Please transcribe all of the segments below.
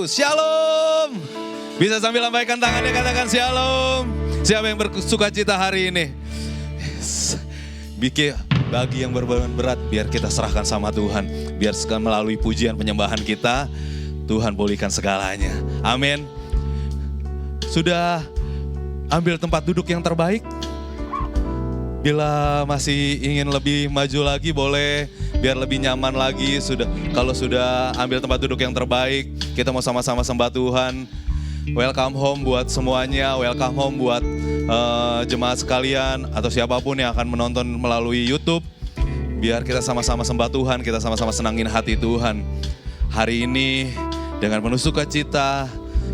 Shalom. Bisa sambil lambaikan tangannya, katakan shalom. Siapa yang bersuka cita hari ini? Yes. Bagi yang berbeban berat, biar kita serahkan sama Tuhan. Biar melalui pujian penyembahan kita, Tuhan pulihkan segalanya. Amin. Sudah ambil tempat duduk yang terbaik? Bila masih ingin lebih maju lagi, boleh. Biar lebih nyaman lagi. Kalau sudah ambil tempat duduk yang terbaik, kita mau sama-sama sembah Tuhan. Welcome home buat semuanya. Welcome home buat jemaat sekalian atau siapapun yang akan menonton melalui YouTube. Biar kita sama-sama sembah Tuhan, kita sama-sama senangin hati Tuhan. Hari ini dengan penuh sukacita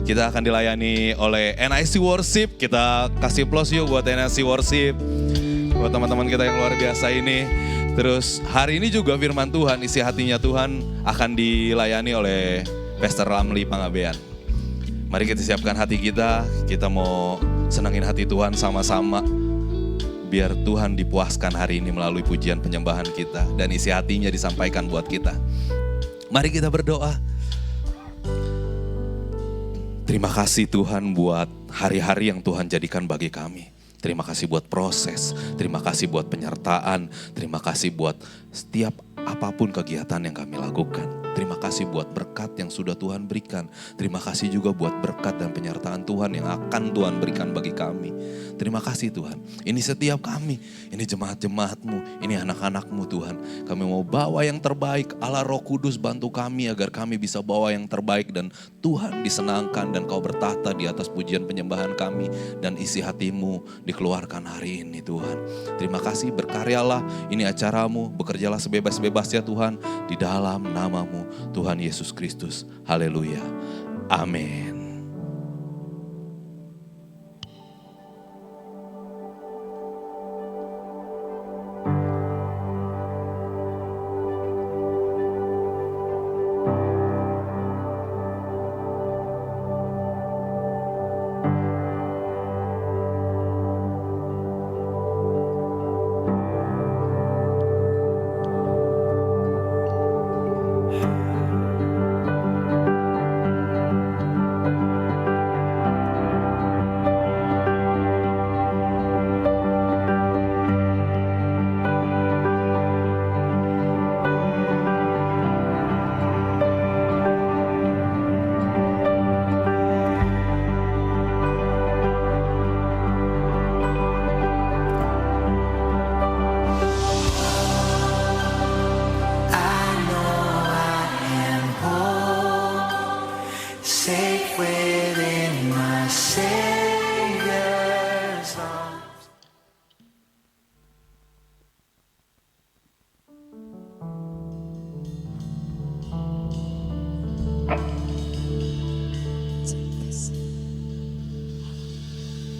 kita akan dilayani oleh NIC Worship. Kita kasih plus yuk buat NIC Worship, buat teman-teman kita yang luar biasa ini. Terus hari ini juga firman Tuhan, isi hatinya Tuhan akan dilayani oleh Pastor Ramli Pangabean. Mari kita siapkan hati kita mau senangin hati Tuhan sama-sama. Biar Tuhan dipuaskan hari ini melalui pujian penyembahan kita. Dan isi hatinya disampaikan buat kita. Mari kita berdoa. Terima kasih Tuhan buat hari-hari yang Tuhan jadikan bagi kami. Terima kasih buat proses, terima kasih buat penyertaan, terima kasih buat setiap apapun kegiatan yang kami lakukan. Terima kasih buat berkat yang sudah Tuhan berikan. Terima kasih juga buat berkat dan penyertaan Tuhan yang akan Tuhan berikan bagi kami. Terima kasih Tuhan. Ini setiap kami, ini jemaat-jemaat-Mu, ini anak-anak-Mu Tuhan. Kami mau bawa yang terbaik. Allah Roh Kudus bantu kami agar kami bisa bawa yang terbaik. Dan Tuhan disenangkan dan Kau bertahta di atas pujian penyembahan kami. Dan isi hati-Mu dikeluarkan hari ini Tuhan. Terima kasih, berkaryalah, ini acaramu, bekerjalah sebebas-bebasnya Tuhan. Di dalam nama-Mu Tuhan Yesus Kristus. Haleluya. Amin.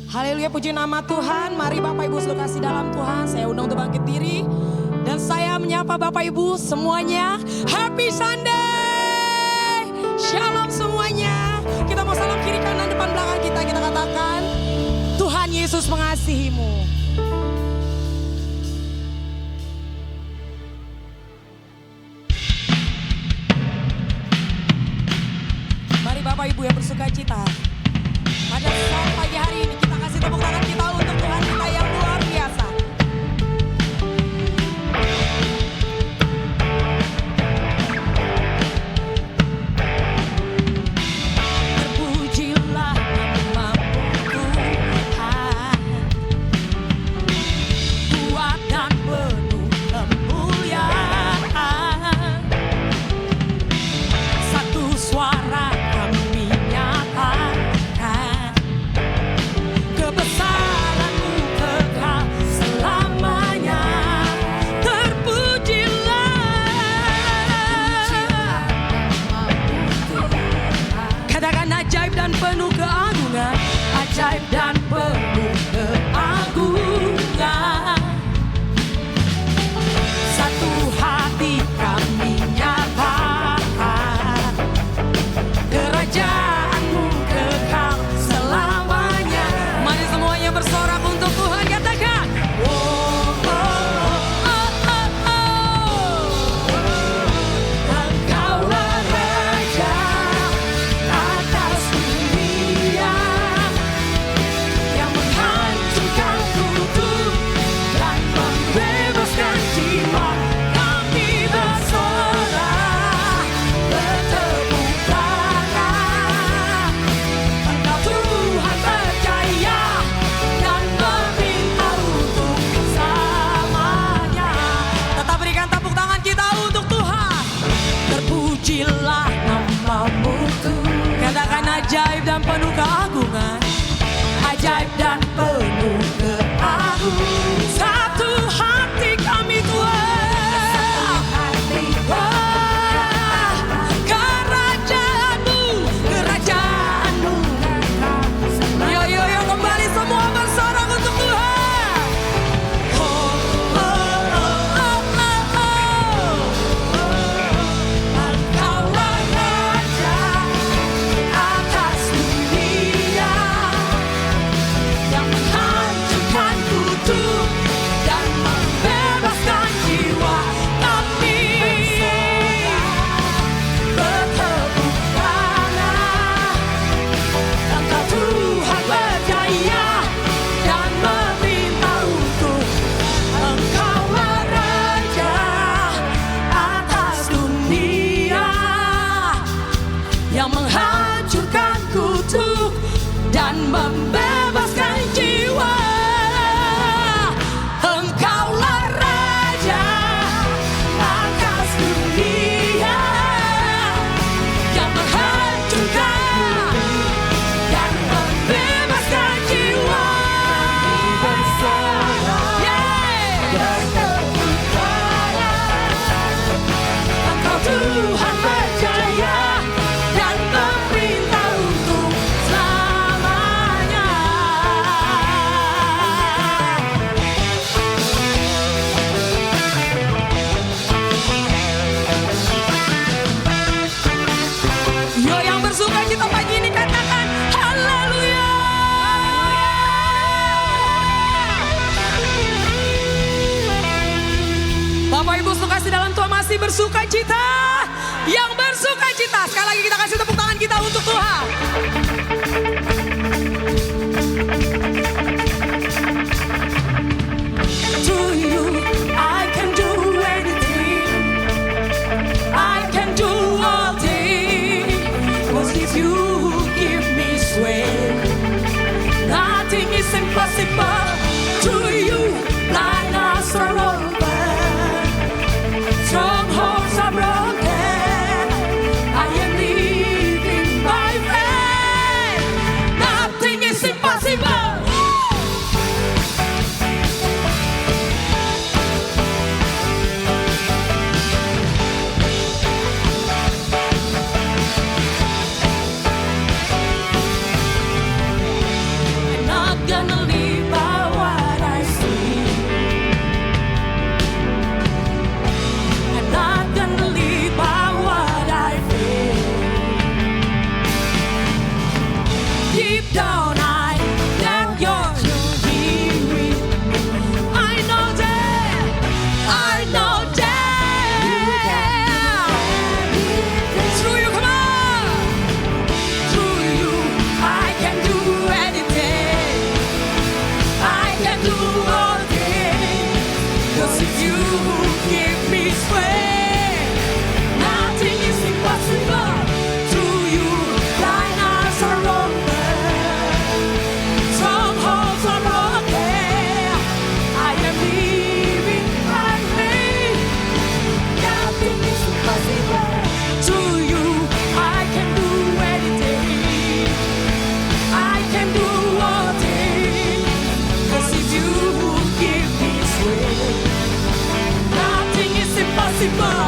Haleluya, puji nama Tuhan. Mari Bapak Ibu seluruh kasih dalam Tuhan. Saya undang untuk bangkit diri. Dan saya menyapa Bapak Ibu semuanya. Happy Sunday. Shalom semuanya. Kita mau salam kiri kanan depan belakang kita. Kita katakan Tuhan Yesus mengasihimu. Mari Bapak Ibu yang bersuka cita. Pada saat pagi hari ini kita kasih tepuk tangan kita untuk Tuhan kita yang luar biasa. Terpujilah namamu Tuhan, kuat dan penuh kemuliaan. Satu suara kami nyatakan kebesaran-Mu kekal selamanya. Terpujilah. Katakan ajaib dan penuh keagungan. Ajaib dan penuh keagungan. Satu hati kami nyatakan kerajaan-Mu kekal selamanya. Mari semuanya bersorak untuk Tuhan, katakan oh, oh, oh, oh, oh. Engkaulah Raja dan membebaskan jiwa. Engkaulah Raja atas dunia yang menghancurkan dan membebaskan jiwa. Engkau Tuhan berjaya dan memerintah untuk selamanya. Yo, yang bersuka cita pagi ini katakan haleluya. Bapak Ibu kasih dalam Tuhan masih bersuka cita. Yang bersuka cita, sekali lagi kita kasih tepuk tangan kita untuk Tuhan. To you I can do anything, I can do all things, 'cause if you give me strength, nothing is impossible. To you blindness are over, strongholds are broken. I am living by faith. Nothing is impossible. I'm not gonna live by what I see. I'm not gonna live by what I feel. Deep down I know you're here with me. I know that, I know that. Through you, come on. Through you I can do anything, I can do all things, 'cause if you give me strength, nothing is impossible. Through you blindness are over, strongholds are broken. I am living by faith. Nothing is impossible. Through you I can do anything, I can do all things, 'cause if you give me strength, nothing is impossible.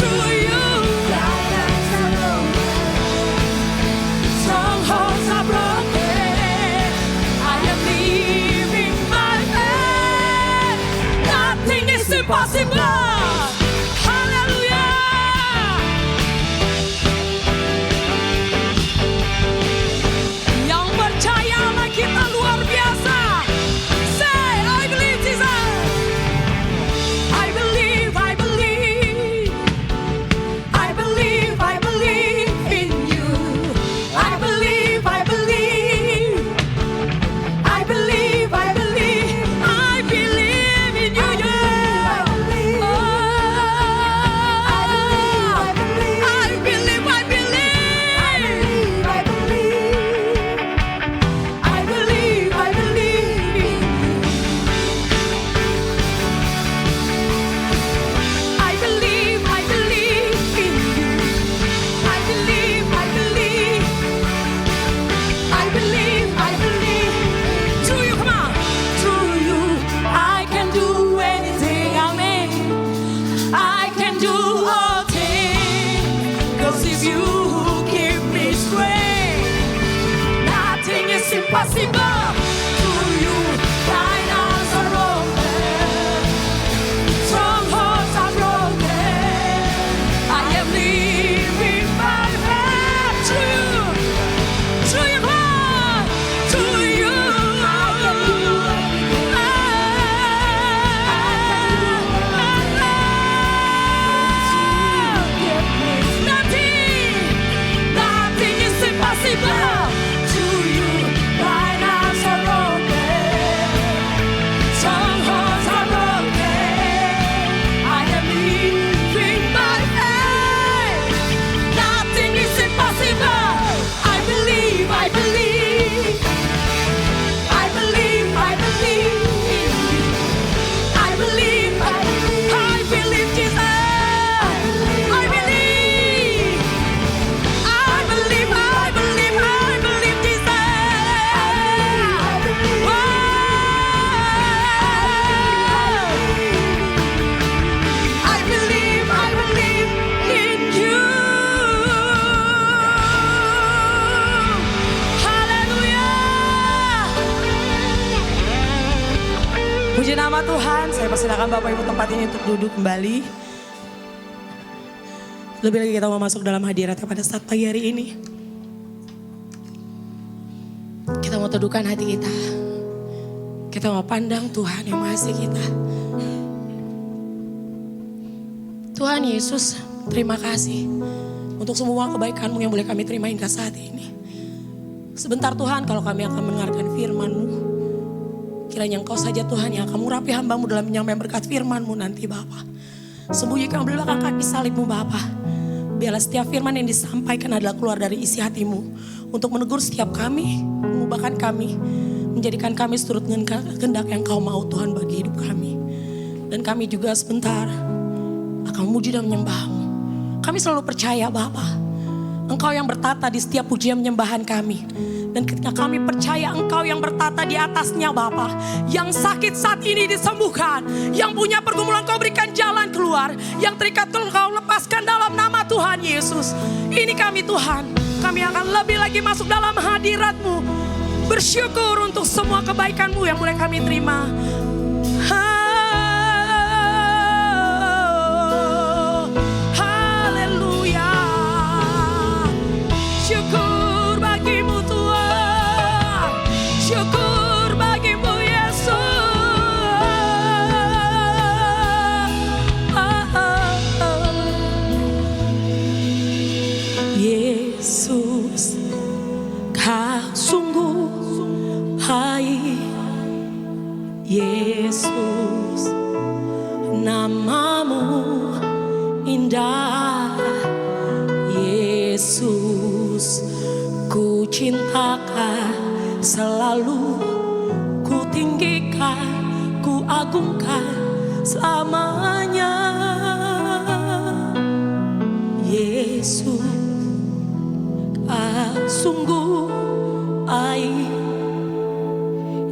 Through you blindness are over, strongholds are broken. I am living by faith. Nothing is impossible. Hallelujah. Yang percayalah kita luar biasa. Say, I believe Jesus. I believe, I believe. I believe, I believe in you. I believe, I believe. I believe, I believe. I believe in you. impossible to you. Blinders are open, strongholds are broken. I am living by faith through your heart, to you. Nothing is impossible to you. Blinders Puji nama Tuhan, saya persilakan Bapak Ibu tempat ini untuk duduk kembali. Lebih lagi kita mau masuk dalam hadiratnya pada saat pagi hari ini. Kita mau teduhkan hati kita. Kita mau pandang Tuhan yang mengasihi kita. Tuhan Yesus, terima kasih untuk semua kebaikan-Mu yang boleh kami terima hingga saat ini. Sebentar Tuhan, kalau kami akan mendengarkan firman-Mu, kiranya Engkau saja Tuhan yang akan mengurapi hamba-Mu dalam menyampaikan berkat firman-Mu nanti Bapa. Sembunyikan belakang kaki salib-Mu Bapa. Biarlah setiap firman yang disampaikan adalah keluar dari isi hati-Mu untuk menegur setiap kami, mengubahkan kami, menjadikan kami seturut dengan kehendak yang Kau mau Tuhan bagi hidup kami. Dan kami juga sebentar akan memuji dan menyembah-Mu. Kami selalu percaya Bapa, Engkau yang bertata di setiap pujian menyembahan kami. Dan ketika kami percaya Engkau yang bertata di atasnya Bapa, yang sakit saat ini disembuhkan, yang punya pergumulan Kau berikan jalan keluar, yang terikat Kau lepaskan dalam nama Tuhan Yesus. Ini kami Tuhan, kami akan lebih lagi masuk dalam hadirat-Mu, bersyukur untuk semua kebaikan-Mu yang boleh kami terima. Haleluya. Syukur bagimu Tuhan, syukur bagimu Yesus. Yesus, Kau sungguh baik. Yesus, namamu indah. Yesus, ku cintakan, selalu ku tinggikan, ku agungkan selamanya. Yesus, Kau sungguh baik.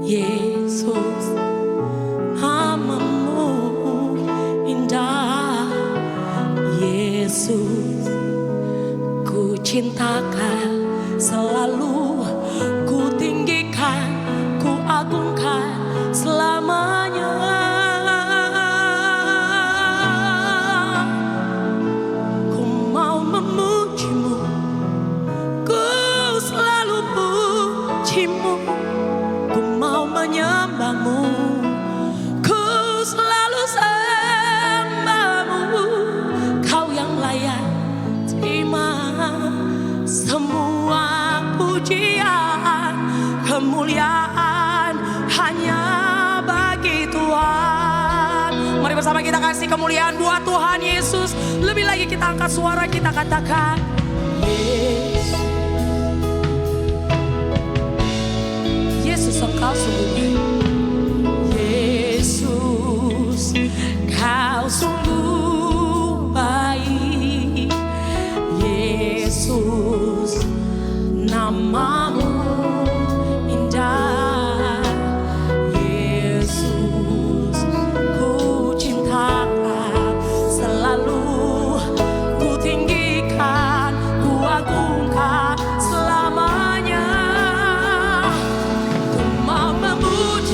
Yesus, namamu indah. Yesus, ku cintakan, selalu ku tinggikan, ku agungkan selamanya. Ku mau memujimu, ku selalu pujimu. Ku mau menyembah-Mu, ku selalu sembah-Mu. Kau yang layak terima semua pujian, kemuliaan hanya bagi Tuhan. Mari bersama kita kasih kemuliaan buat Tuhan Yesus. Lebih lagi kita angkat suara, kita katakan Yesus. Yesus, Engkau sungguh baik. Yesus, Kau sungguh baik. Yesus, namamu indah. Yesus, ku cintakan, selalu ku tinggikan, ku agungkan selamanya. Ku mau memuji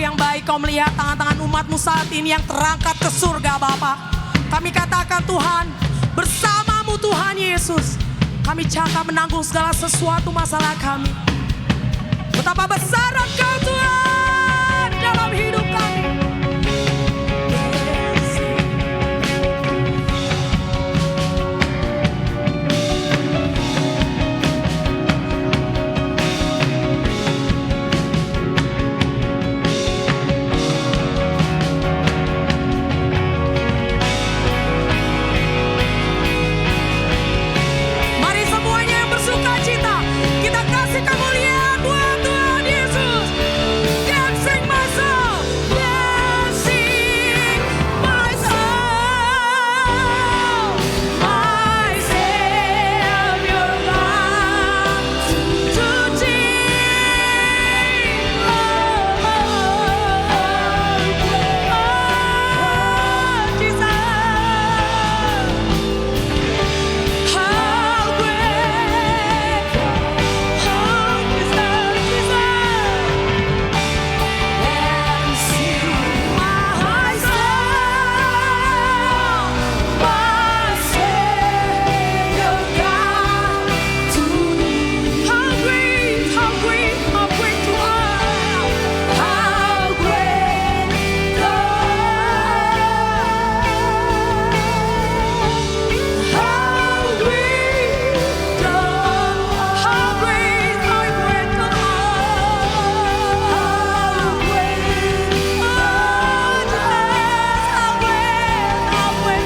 yang baik, Kau melihat tangan-tangan umat-Mu saat ini yang terangkat ke surga Bapa. Kami katakan Tuhan, bersama-Mu Tuhan Yesus, kami cakap menanggung segala sesuatu masalah kami. Betapa besar Engkau Tuhan dalam hidup kami. Mari semuanya yang bersuka cita, kita kasih kemuliaan buat Tuhan Yesus. Dancing my soul, dancing my soul, my Savior God to thee. Oh, Jesus. How great, Jesus. And sing my soul, my Savior God to thee. How great, how great, how great you are. How great God. How great God. How great, how great God. How great God. How great,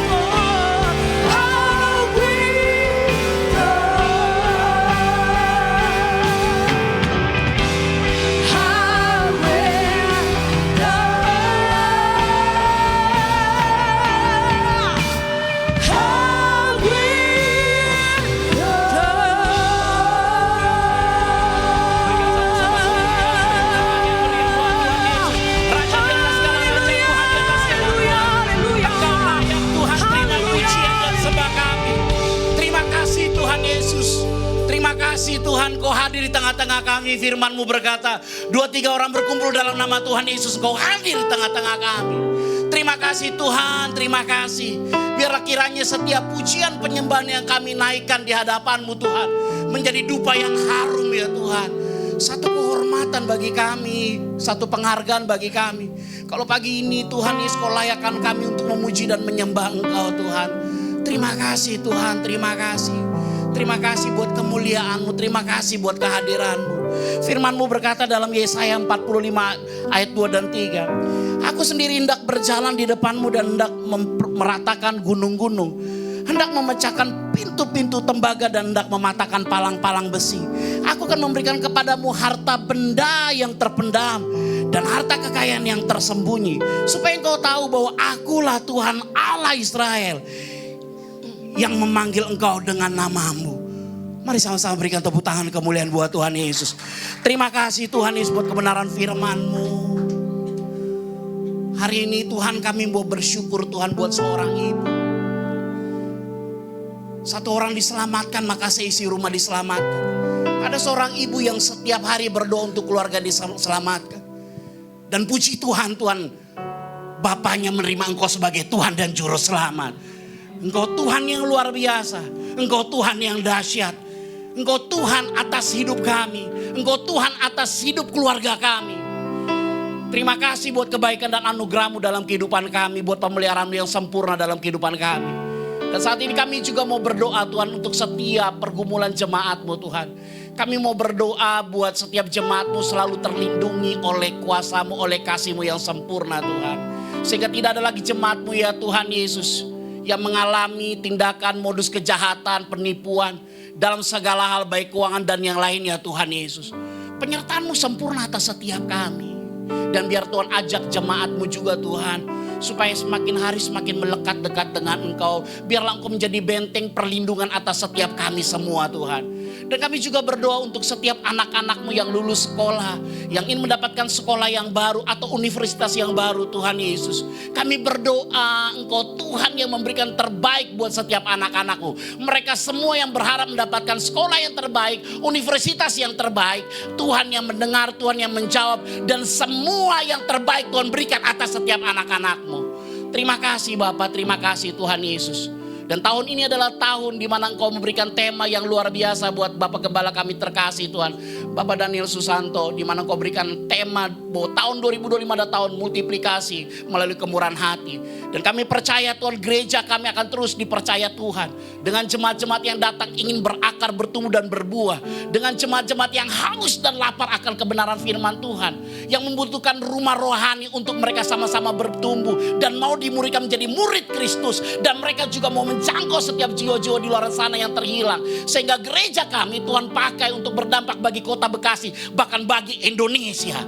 how great God. How great God. How great God. How great Raja di atas segala raja, Tuhan di atas segala Tuhan. Engkau layak Tuhan, terima pujian dan sembah kami. Terima kasih Tuhan Yesus. Terima kasih Tuhan, Kau hadir di tengah-tengah kami. Firman-Mu berkata, 2-3 orang berkumpul dalam nama Tuhan Yesus, Kau hadir di tengah-tengah kami. Terima kasih Tuhan, terima kasih. Biarlah kiranya setiap pujian penyembahan yang kami naikkan di hadapan-Mu Tuhan, menjadi dupa yang harum ya Tuhan. Satu kehormatan bagi kami, satu penghargaan bagi kami. Kalau pagi ini Tuhan Yesus, Kau layakkan kami untuk memuji dan menyembah Engkau Tuhan. Terima kasih Tuhan, terima kasih. Terima kasih buat kemuliaan-Mu, terima kasih buat kehadiran-Mu. Firman-Mu berkata dalam Yesaya 45 ayat 2 dan 3. Aku sendiri hendak berjalan di depan-Mu dan hendak meratakan gunung-gunung. Hendak memecahkan pintu-pintu tembaga dan hendak mematahkan palang-palang besi. Aku akan memberikan kepadamu harta benda yang terpendam dan harta kekayaan yang tersembunyi. Supaya engkau tahu bahwa akulah Tuhan Allah Israel yang memanggil engkau dengan namamu. Mari sama-sama berikan tepuk tangan kemuliaan buat Tuhan Yesus. Terima kasih Tuhan Yesus buat kebenaran firman-Mu. Hari ini Tuhan kami mau bersyukur Tuhan buat seorang ibu. Satu orang diselamatkan maka seisi rumah diselamatkan. Ada seorang ibu yang setiap hari berdoa untuk keluarga diselamatkan. Dan puji Tuhan, Tuhan Bapaknya menerima engkau sebagai Tuhan dan Juru Selamat. Engkau Tuhan yang luar biasa. Engkau Tuhan yang dahsyat. Engkau Tuhan atas hidup kami. Engkau Tuhan atas hidup keluarga kami. Terima kasih buat kebaikan dan anugerah-Mu dalam kehidupan kami. Buat pemeliharaan-Mu yang sempurna dalam kehidupan kami. Dan saat ini kami juga mau berdoa Tuhan untuk setiap pergumulan jemaat-Mu Tuhan. Kami mau berdoa buat setiap jemaat-Mu selalu terlindungi oleh kuasa-Mu, oleh kasih-Mu yang sempurna Tuhan. Sehingga tidak ada lagi jemaat-Mu ya Tuhan Yesus yang mengalami tindakan modus kejahatan, penipuan dalam segala hal baik keuangan dan yang lainnya Tuhan Yesus. Penyertaan-Mu sempurna atas setiap kami. Dan biar Tuhan ajak jemaat-Mu juga Tuhan supaya semakin hari semakin melekat dekat dengan Engkau. Biarlah Engkau menjadi benteng perlindungan atas setiap kami semua Tuhan. Dan kami juga berdoa untuk setiap anak-anak-Mu yang lulus sekolah, yang ingin mendapatkan sekolah yang baru atau universitas yang baru Tuhan Yesus. Kami berdoa Engkau Tuhan yang memberikan terbaik buat setiap anak-anak-Mu. Mereka semua yang berharap mendapatkan sekolah yang terbaik, universitas yang terbaik. Tuhan yang mendengar, Tuhan yang menjawab. Dan semua yang terbaik Tuhan berikan atas setiap anak-anak-Mu. Terima kasih Bapak, terima kasih Tuhan Yesus. Dan tahun ini adalah tahun di mana Engkau memberikan tema yang luar biasa buat Bapak Gembala kami terkasih Tuhan. Bapak Daniel Susanto, di mana Engkau berikan tema bahwa tahun 2025 adalah tahun multiplikasi melalui kemurahan hati. Dan kami percaya Tuhan, gereja kami akan terus dipercaya Tuhan. Dengan jemaat-jemaat yang datang ingin berakar, bertumbuh dan berbuah. Dengan jemaat-jemaat yang haus dan lapar akan kebenaran firman Tuhan. Yang membutuhkan rumah rohani untuk mereka sama-sama bertumbuh. Dan mau dimuridkan menjadi murid Kristus. Dan mereka juga mau menjangkau setiap jiwa-jiwa di luar sana yang terhilang. Sehingga gereja kami Tuhan pakai untuk berdampak bagi kota Bekasi. Bahkan bagi Indonesia.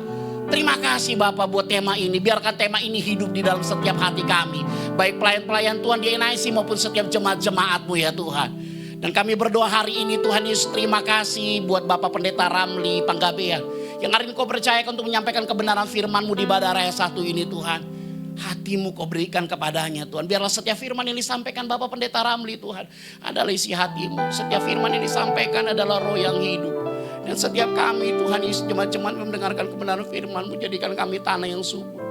Terima kasih Bapak buat tema ini. Biarkan tema ini hidup di dalam setiap hati kami. Baik pelayan-pelayan Tuhan di NIC maupun setiap jemaat-jemaat-Mu ya Tuhan. Dan kami berdoa hari ini Tuhan Yesus, terima kasih buat Bapak Pendeta Ramli Panggabean. Yang hari ini Kau percayakan untuk menyampaikan kebenaran firman-Mu di Ibadah Raya 1 ini Tuhan. Hati-Mu Kau berikan kepadanya Tuhan. Biarlah setiap firman yang disampaikan Bapak Pendeta Ramli Tuhan adalah isi hati-Mu. Setiap firman yang disampaikan adalah roh yang hidup. Dan setiap kami Tuhan Yesus jemaat-jemaat mendengarkan kebenaran firman-Mu, jadikan kami tanah yang subur.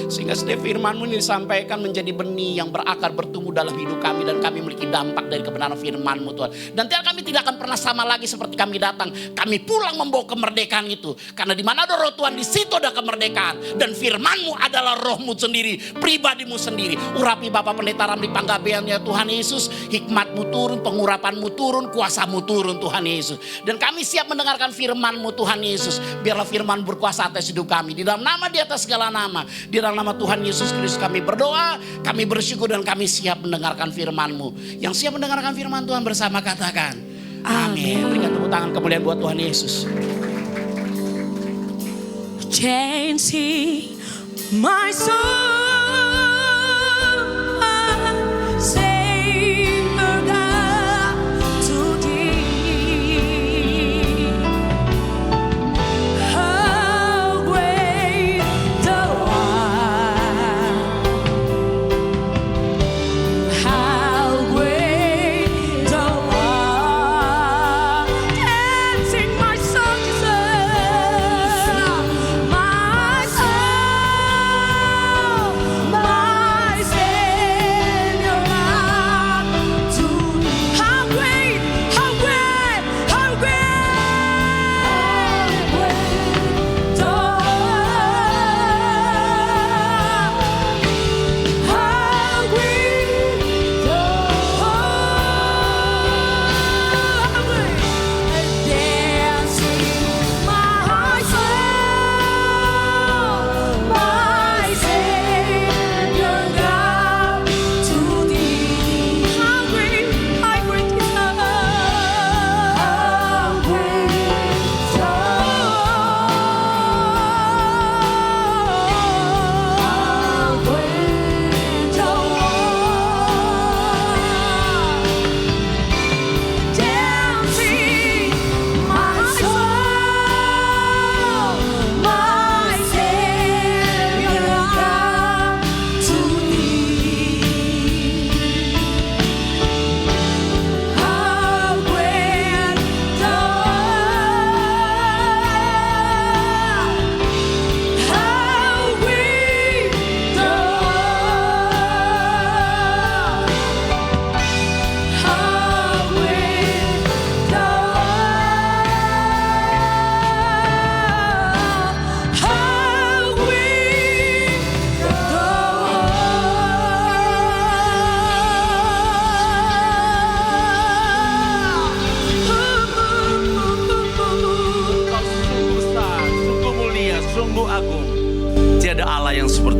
Sehingga setiap firman-Mu ini disampaikan menjadi benih yang berakar bertumbuh dalam hidup kami. Dan kami memiliki dampak dari kebenaran firman-Mu Tuhan. Dan kami tidak akan pernah sama lagi seperti kami datang. Kami pulang membawa kemerdekaan itu. Karena di mana ada roh Tuhan, di situ ada kemerdekaan. Dan firman-Mu adalah roh-Mu sendiri, pribadi-Mu sendiri. Urapi Bapak Pendeta Ramli Panggabean ya Tuhan Yesus. Hikmat-Mu turun, pengurapan-Mu turun, kuasa-Mu turun Tuhan Yesus. Dan kami siap mendengarkan firman-Mu Tuhan Yesus. Biarlah firman berkuasa atas hidup kami. Di dalam nama di atas segala nama. Di dalam nama Tuhan Yesus Kristus kami berdoa, kami bersyukur dan kami siap mendengarkan firman-Mu. Yang siap mendengarkan firman Tuhan bersama katakan amin. Berikan tepuk tangan kemuliaan buat Tuhan Yesus. Changing my soul, Savior God to Thee. How great Thou art! How great Thou art! Dancing my soul, Jesus, my soul.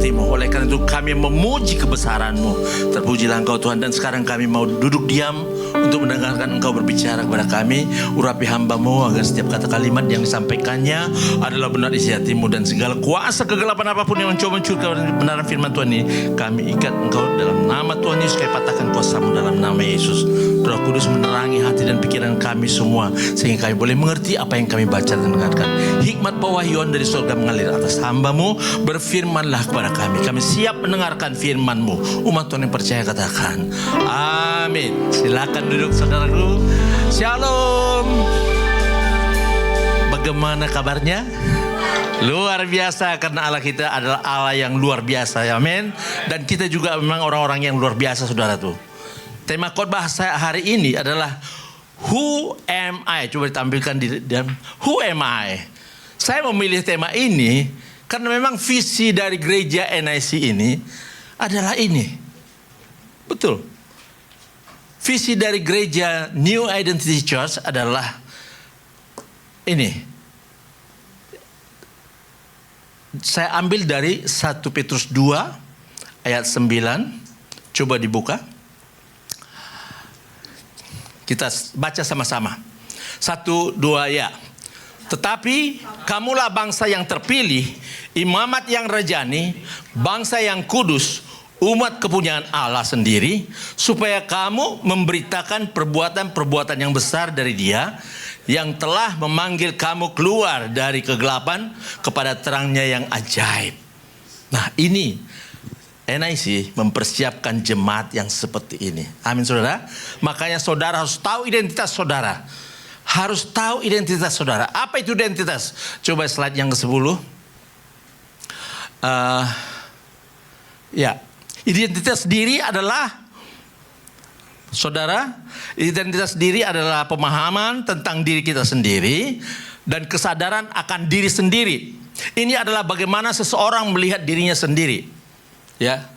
bakti-Mu. Oleh karena itu kami memuji kebesaran-Mu. Terpujilah Engkau Tuhan. Dan sekarang kami mau duduk diam untuk mendengarkan Engkau berbicara kepada kami. Urapi hamba-Mu agar setiap kata kalimat yang disampaikannya adalah benar isi hati-Mu. Dan segala kuasa kegelapan apapun yang mencoba mencuri kebenaran firman Tuhan ini, kami ikat Engkau dalam nama Tuhan Yesus. Kami patahkan kuasa-Mu dalam nama Yesus. Roh Kudus menerangi hati dan pikiran kami semua, sehingga kami boleh mengerti apa yang kami baca dan dengarkan. Hikmat pewahyuan dari surga mengalir atas hamba-Mu. Berfirmanlah kepada kami. Kami siap mendengarkan firman-Mu. Umat Tuhan yang percaya katakan amin. Silakan duduk saudaraku. Shalom. Bagaimana kabarnya? Luar biasa, karena Allah kita adalah Allah yang luar biasa. Amin. Dan kita juga memang orang-orang yang luar biasa, saudara tuh. Tema khotbah saya hari ini adalah Who am I? Coba ditampilkan di dalam Who am I? Saya memilih tema ini karena memang visi dari gereja NIC ini adalah ini. Betul. Visi dari gereja New Identity Church adalah ini. Saya ambil dari 1 Petrus 2 ayat 9. Coba dibuka. Kita baca sama-sama. 1, 2 ya. Tetapi kamulah bangsa yang terpilih, imamat yang rajani, bangsa yang kudus, umat kepunyaan Allah sendiri, supaya kamu memberitakan perbuatan-perbuatan yang besar dari Dia yang telah memanggil kamu keluar dari kegelapan kepada terangnya yang ajaib. Nah, ini NIC mempersiapkan jemaat yang seperti ini. Amin, saudara. Makanya saudara harus tahu identitas saudara. Harus tahu identitas saudara. Apa itu identitas? Coba slide yang ke-10. Ya, identitas diri adalah, saudara, identitas diri adalah pemahaman tentang diri kita sendiri dan kesadaran akan diri sendiri. Ini adalah bagaimana seseorang melihat dirinya sendiri. Ya.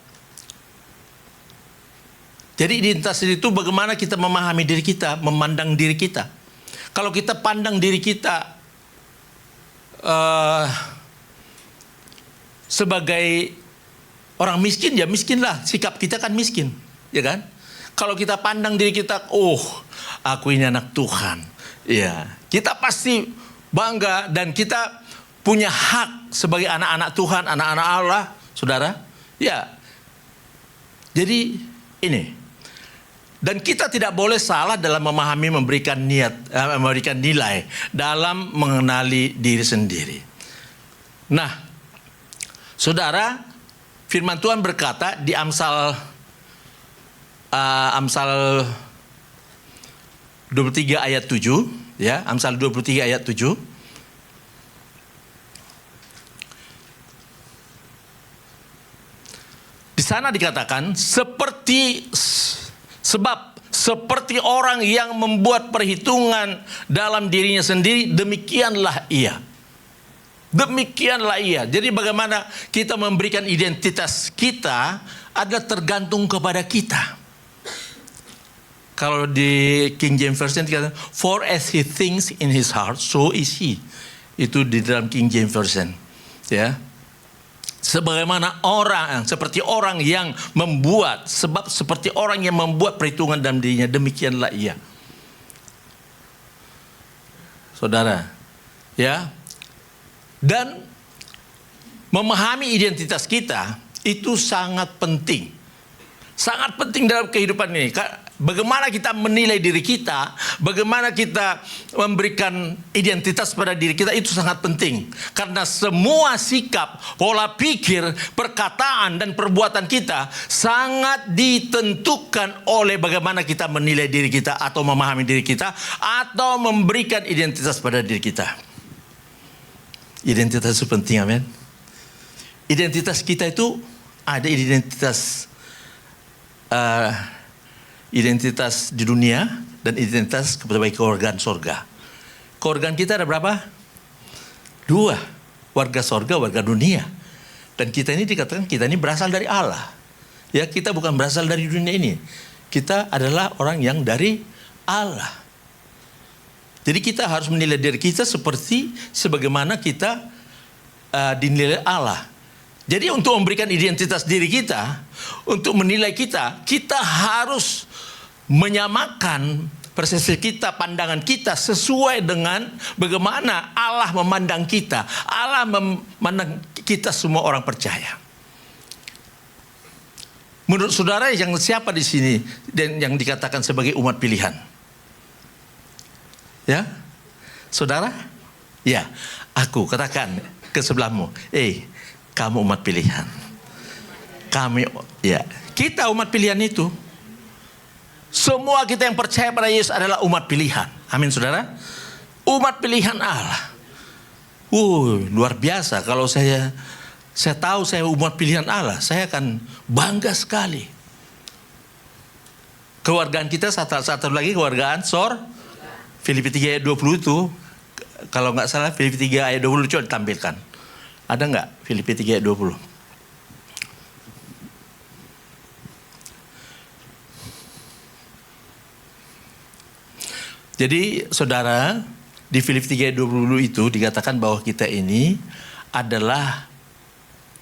Jadi identitas itu bagaimana kita memahami diri kita, memandang diri kita. Kalau kita pandang diri kita sebagai orang miskin, ya miskinlah. Sikap kita kan miskin, ya kan? Kalau kita pandang diri kita, oh, aku ini anak Tuhan, ya, kita pasti bangga dan kita punya hak sebagai anak-anak Tuhan, anak-anak Allah, saudara. Ya, jadi ini. Dan kita tidak boleh salah dalam memahami, memberikan nilai dalam mengenali diri sendiri. Nah, saudara, firman Tuhan berkata di Amsal 23 ayat 7, ya, Amsal 23 ayat 7. Di sana dikatakan seperti orang yang membuat perhitungan dalam dirinya sendiri, demikianlah ia. Demikianlah ia. Jadi bagaimana kita memberikan identitas kita adalah tergantung kepada kita. Kalau di King James Version dikatakan, for as he thinks in his heart, so is he. Itu di dalam King James Version. Ya. Sebagaimana seperti orang yang membuat, seperti orang yang membuat perhitungan dalam dirinya, demikianlah ia. Saudara, ya. Dan memahami identitas kita itu sangat penting. Sangat penting dalam kehidupan ini. Bagaimana kita menilai diri kita, bagaimana kita memberikan identitas pada diri kita, itu sangat penting. Karena semua sikap, pola pikir, perkataan, dan perbuatan kita sangat ditentukan oleh bagaimana kita menilai diri kita atau memahami diri kita atau memberikan identitas pada diri kita. Identitas itu penting, amin. Identitas kita itu ada identitas di dunia dan identitas kepada keluarga sorga. Keluarga kita ada berapa? 2. Warga sorga, warga dunia. Dan kita ini dikatakan kita ini berasal dari Allah. Ya, kita bukan berasal dari dunia ini. Kita adalah orang yang dari Allah. Jadi kita harus menilai diri kita sebagaimana kita dinilai Allah. Jadi untuk memberikan identitas diri kita, untuk menilai kita, kita harus menyamakan persepsi kita, pandangan kita sesuai dengan bagaimana Allah memandang kita. Allah memandang kita semua orang percaya. Menurut saudara yang siapa di sini dan yang dikatakan sebagai umat pilihan? Ya, saudara? Ya, aku katakan ke sebelahmu, kamu umat pilihan. Kami, ya, kita umat pilihan itu. Semua kita yang percaya pada Yesus adalah umat pilihan. Amin, saudara. Umat pilihan Allah. Luar biasa. Kalau saya tahu saya umat pilihan Allah, saya akan bangga sekali. Kewargaan kita satu lagi kewargaan Filipi 3 ayat 20 itu, kalau nggak salah Filipi 3 ayat 20 coba ditampilkan. Ada nggak Filipi 3 ayat 20? Jadi saudara, di Filipi 3 ayat 20 itu dikatakan bahwa kita ini adalah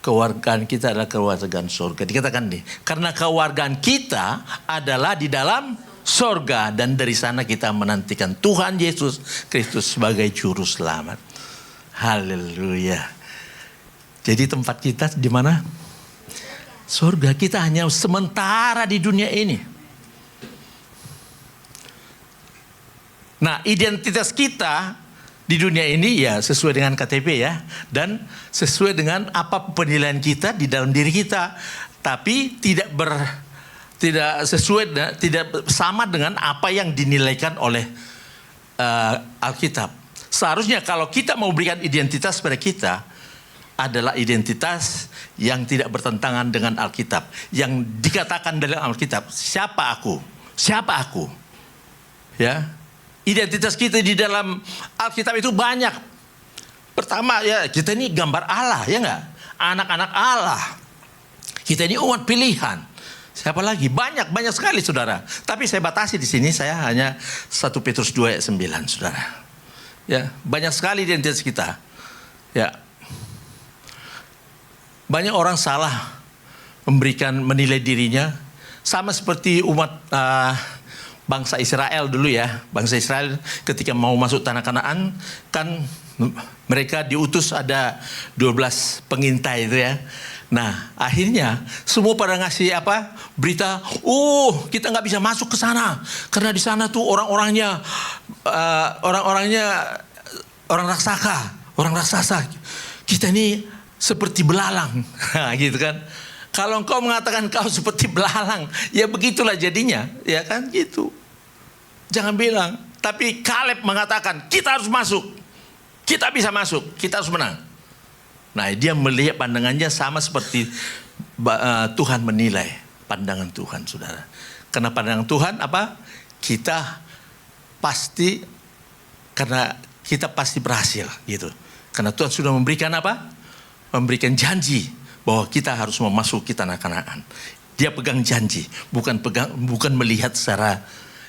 kewargaan kita adalah kewargaan surga. Dikatakan nih, karena kewargaan kita adalah di dalam surga dan dari sana kita menantikan Tuhan Yesus Kristus sebagai juru selamat. Haleluya. Jadi tempat kita di mana? Surga. Kita hanya sementara di dunia ini. Nah, identitas kita di dunia ini ya sesuai dengan KTP ya, dan sesuai dengan apa penilaian kita di dalam diri kita, tapi tidak sama dengan apa yang dinilaikan oleh Alkitab. Seharusnya kalau kita mau berikan identitas pada kita adalah identitas yang tidak bertentangan dengan Alkitab, yang dikatakan dalam Alkitab, siapa aku? Siapa aku? Ya. Identitas kita di dalam Alkitab itu banyak. Pertama ya, kita ini gambar Allah, ya enggak? Anak-anak Allah. Kita ini umat pilihan. Siapa lagi? Banyak sekali saudara. Tapi saya batasi di sini, saya hanya 1 Petrus 2 ayat 9 saudara. Ya, banyak sekali identitas kita. Ya. Banyak orang salah menilai dirinya sama seperti umat bangsa Israel dulu ya. Bangsa Israel ketika mau masuk tanah Kanaan kan mereka diutus ada 12 pengintai itu ya. Nah, akhirnya semua pada ngasih berita, kita nggak bisa masuk ke sana karena di sana tuh orang-orangnya orang raksasa. Kita ini seperti belalang, gitu kan. Kalau engkau mengatakan kau seperti belalang, ya begitulah jadinya, ya kan gitu. Jangan bilang. Tapi Kaleb mengatakan kita harus masuk, kita bisa masuk, kita harus menang. Nah, dia melihat pandangannya sama seperti Tuhan menilai pandangan Tuhan, saudara. Karena pandangan Tuhan kita pasti berhasil, gitu. Karena Tuhan sudah memberikan memberikan janji bahwa kita harus memasuki tanah Kanaan. Dia pegang janji, bukan melihat secara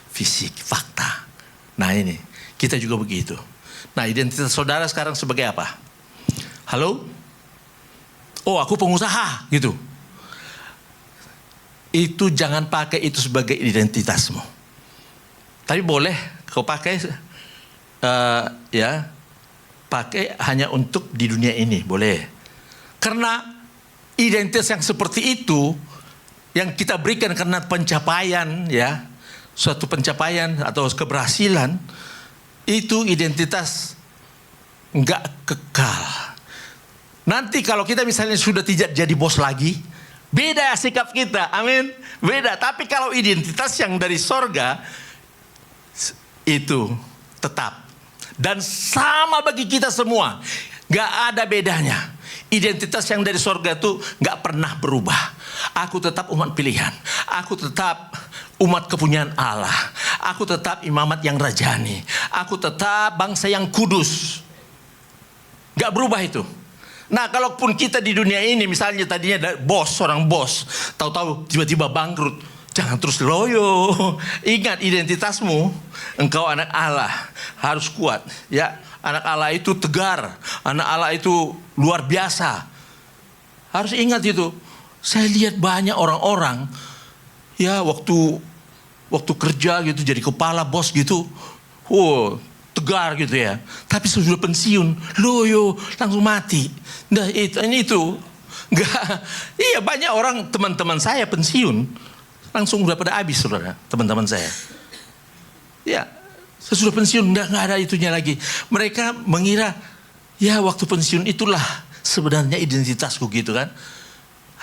fisik, fakta. Nah ini, kita juga begitu. Nah, identitas saudara sekarang sebagai apa? Halo? Aku pengusaha, gitu. Itu jangan pakai itu sebagai identitasmu. Tapi boleh kau pakai, pakai hanya untuk di dunia ini, boleh. Karena identitas yang seperti itu yang kita berikan karena pencapaian, ya, suatu pencapaian atau keberhasilan, itu identitas nggak kekal. Nanti kalau kita misalnya sudah tidak jadi bos lagi, beda sikap kita, amin, beda. Tapi kalau identitas yang dari sorga itu tetap dan sama bagi kita semua, nggak ada bedanya. Identitas yang dari sorga itu nggak pernah berubah. Aku tetap umat pilihan. Aku tetap umat kepunyaan Allah. Aku tetap imamat yang rajani. Aku tetap bangsa yang kudus. Nggak berubah itu. Nah, kalaupun kita di dunia ini misalnya tadinya seorang bos, tahu-tahu tiba-tiba bangkrut, jangan terus loyo. Ingat identitasmu, engkau anak Allah, harus kuat, ya. Anak Allah itu tegar, anak Allah itu luar biasa. Harus ingat itu. Saya lihat banyak orang-orang ya waktu kerja gitu jadi kepala bos gitu. Tegar gitu ya. Tapi sudah pensiun, loyo langsung mati. Nah, itu enggak. Iya, banyak orang teman-teman saya pensiun langsung udah pada habis, saudara, teman-teman saya. Ya, sesudah pensiun enggak ada itunya lagi. Mereka mengira ya waktu pensiun itulah sebenarnya identitasku gitu kan.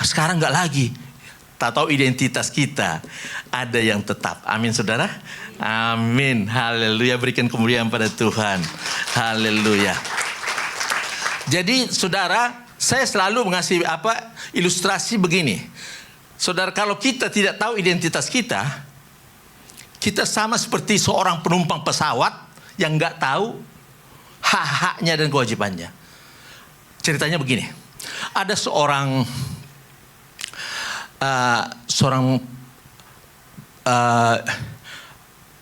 Sekarang enggak lagi. Tak tahu identitas kita ada yang tetap. Amin, saudara. Amin. Haleluya. Berikan kemuliaan pada Tuhan. Haleluya. Jadi saudara, saya selalu mengasih ilustrasi begini. Saudara, kalau kita tidak tahu identitas kita, kita sama seperti seorang penumpang pesawat yang nggak tahu hak-haknya dan kewajibannya. Ceritanya begini. Ada seorang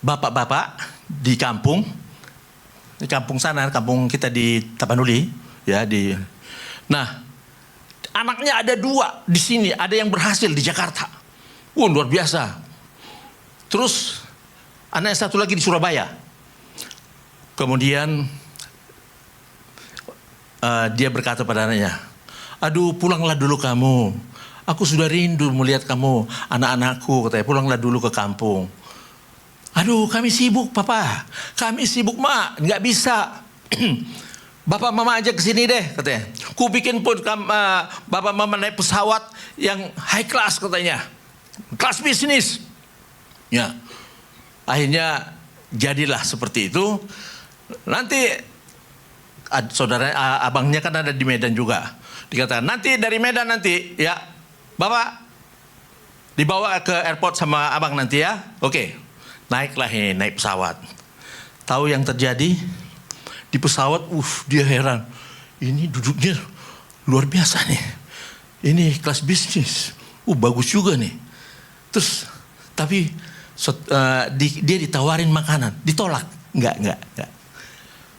bapak-bapak di kampung sana, kampung kita di Tapanuli, ya Nah, anaknya ada 2 di sini, ada yang berhasil di Jakarta, luar biasa. Terus anaknya satu lagi di Surabaya. Kemudian dia berkata pada anaknya, aduh pulanglah dulu kamu. Aku sudah rindu melihat kamu, anak-anakku, katanya, pulanglah dulu ke kampung. Aduh, kami sibuk, Papa. Kami sibuk, Mak. Nggak bisa. Bapak Mama aja ke sini deh, katanya. Ku bikin pun Bapak Mama naik pesawat yang high class, katanya. Kelas bisnis. Ya. Akhirnya jadilah seperti itu. Nanti saudara abangnya kan ada di Medan juga. Dikatakan, nanti dari Medan nanti, ya. Bapak dibawa ke airport sama abang nanti ya. Oke. Naiklah ini, naik pesawat. Tahu yang terjadi? Di pesawat, dia heran. Ini duduknya luar biasa nih. Ini kelas bisnis. Bagus juga nih. Terus, tapi dia ditawarin makanan. Ditolak. Enggak.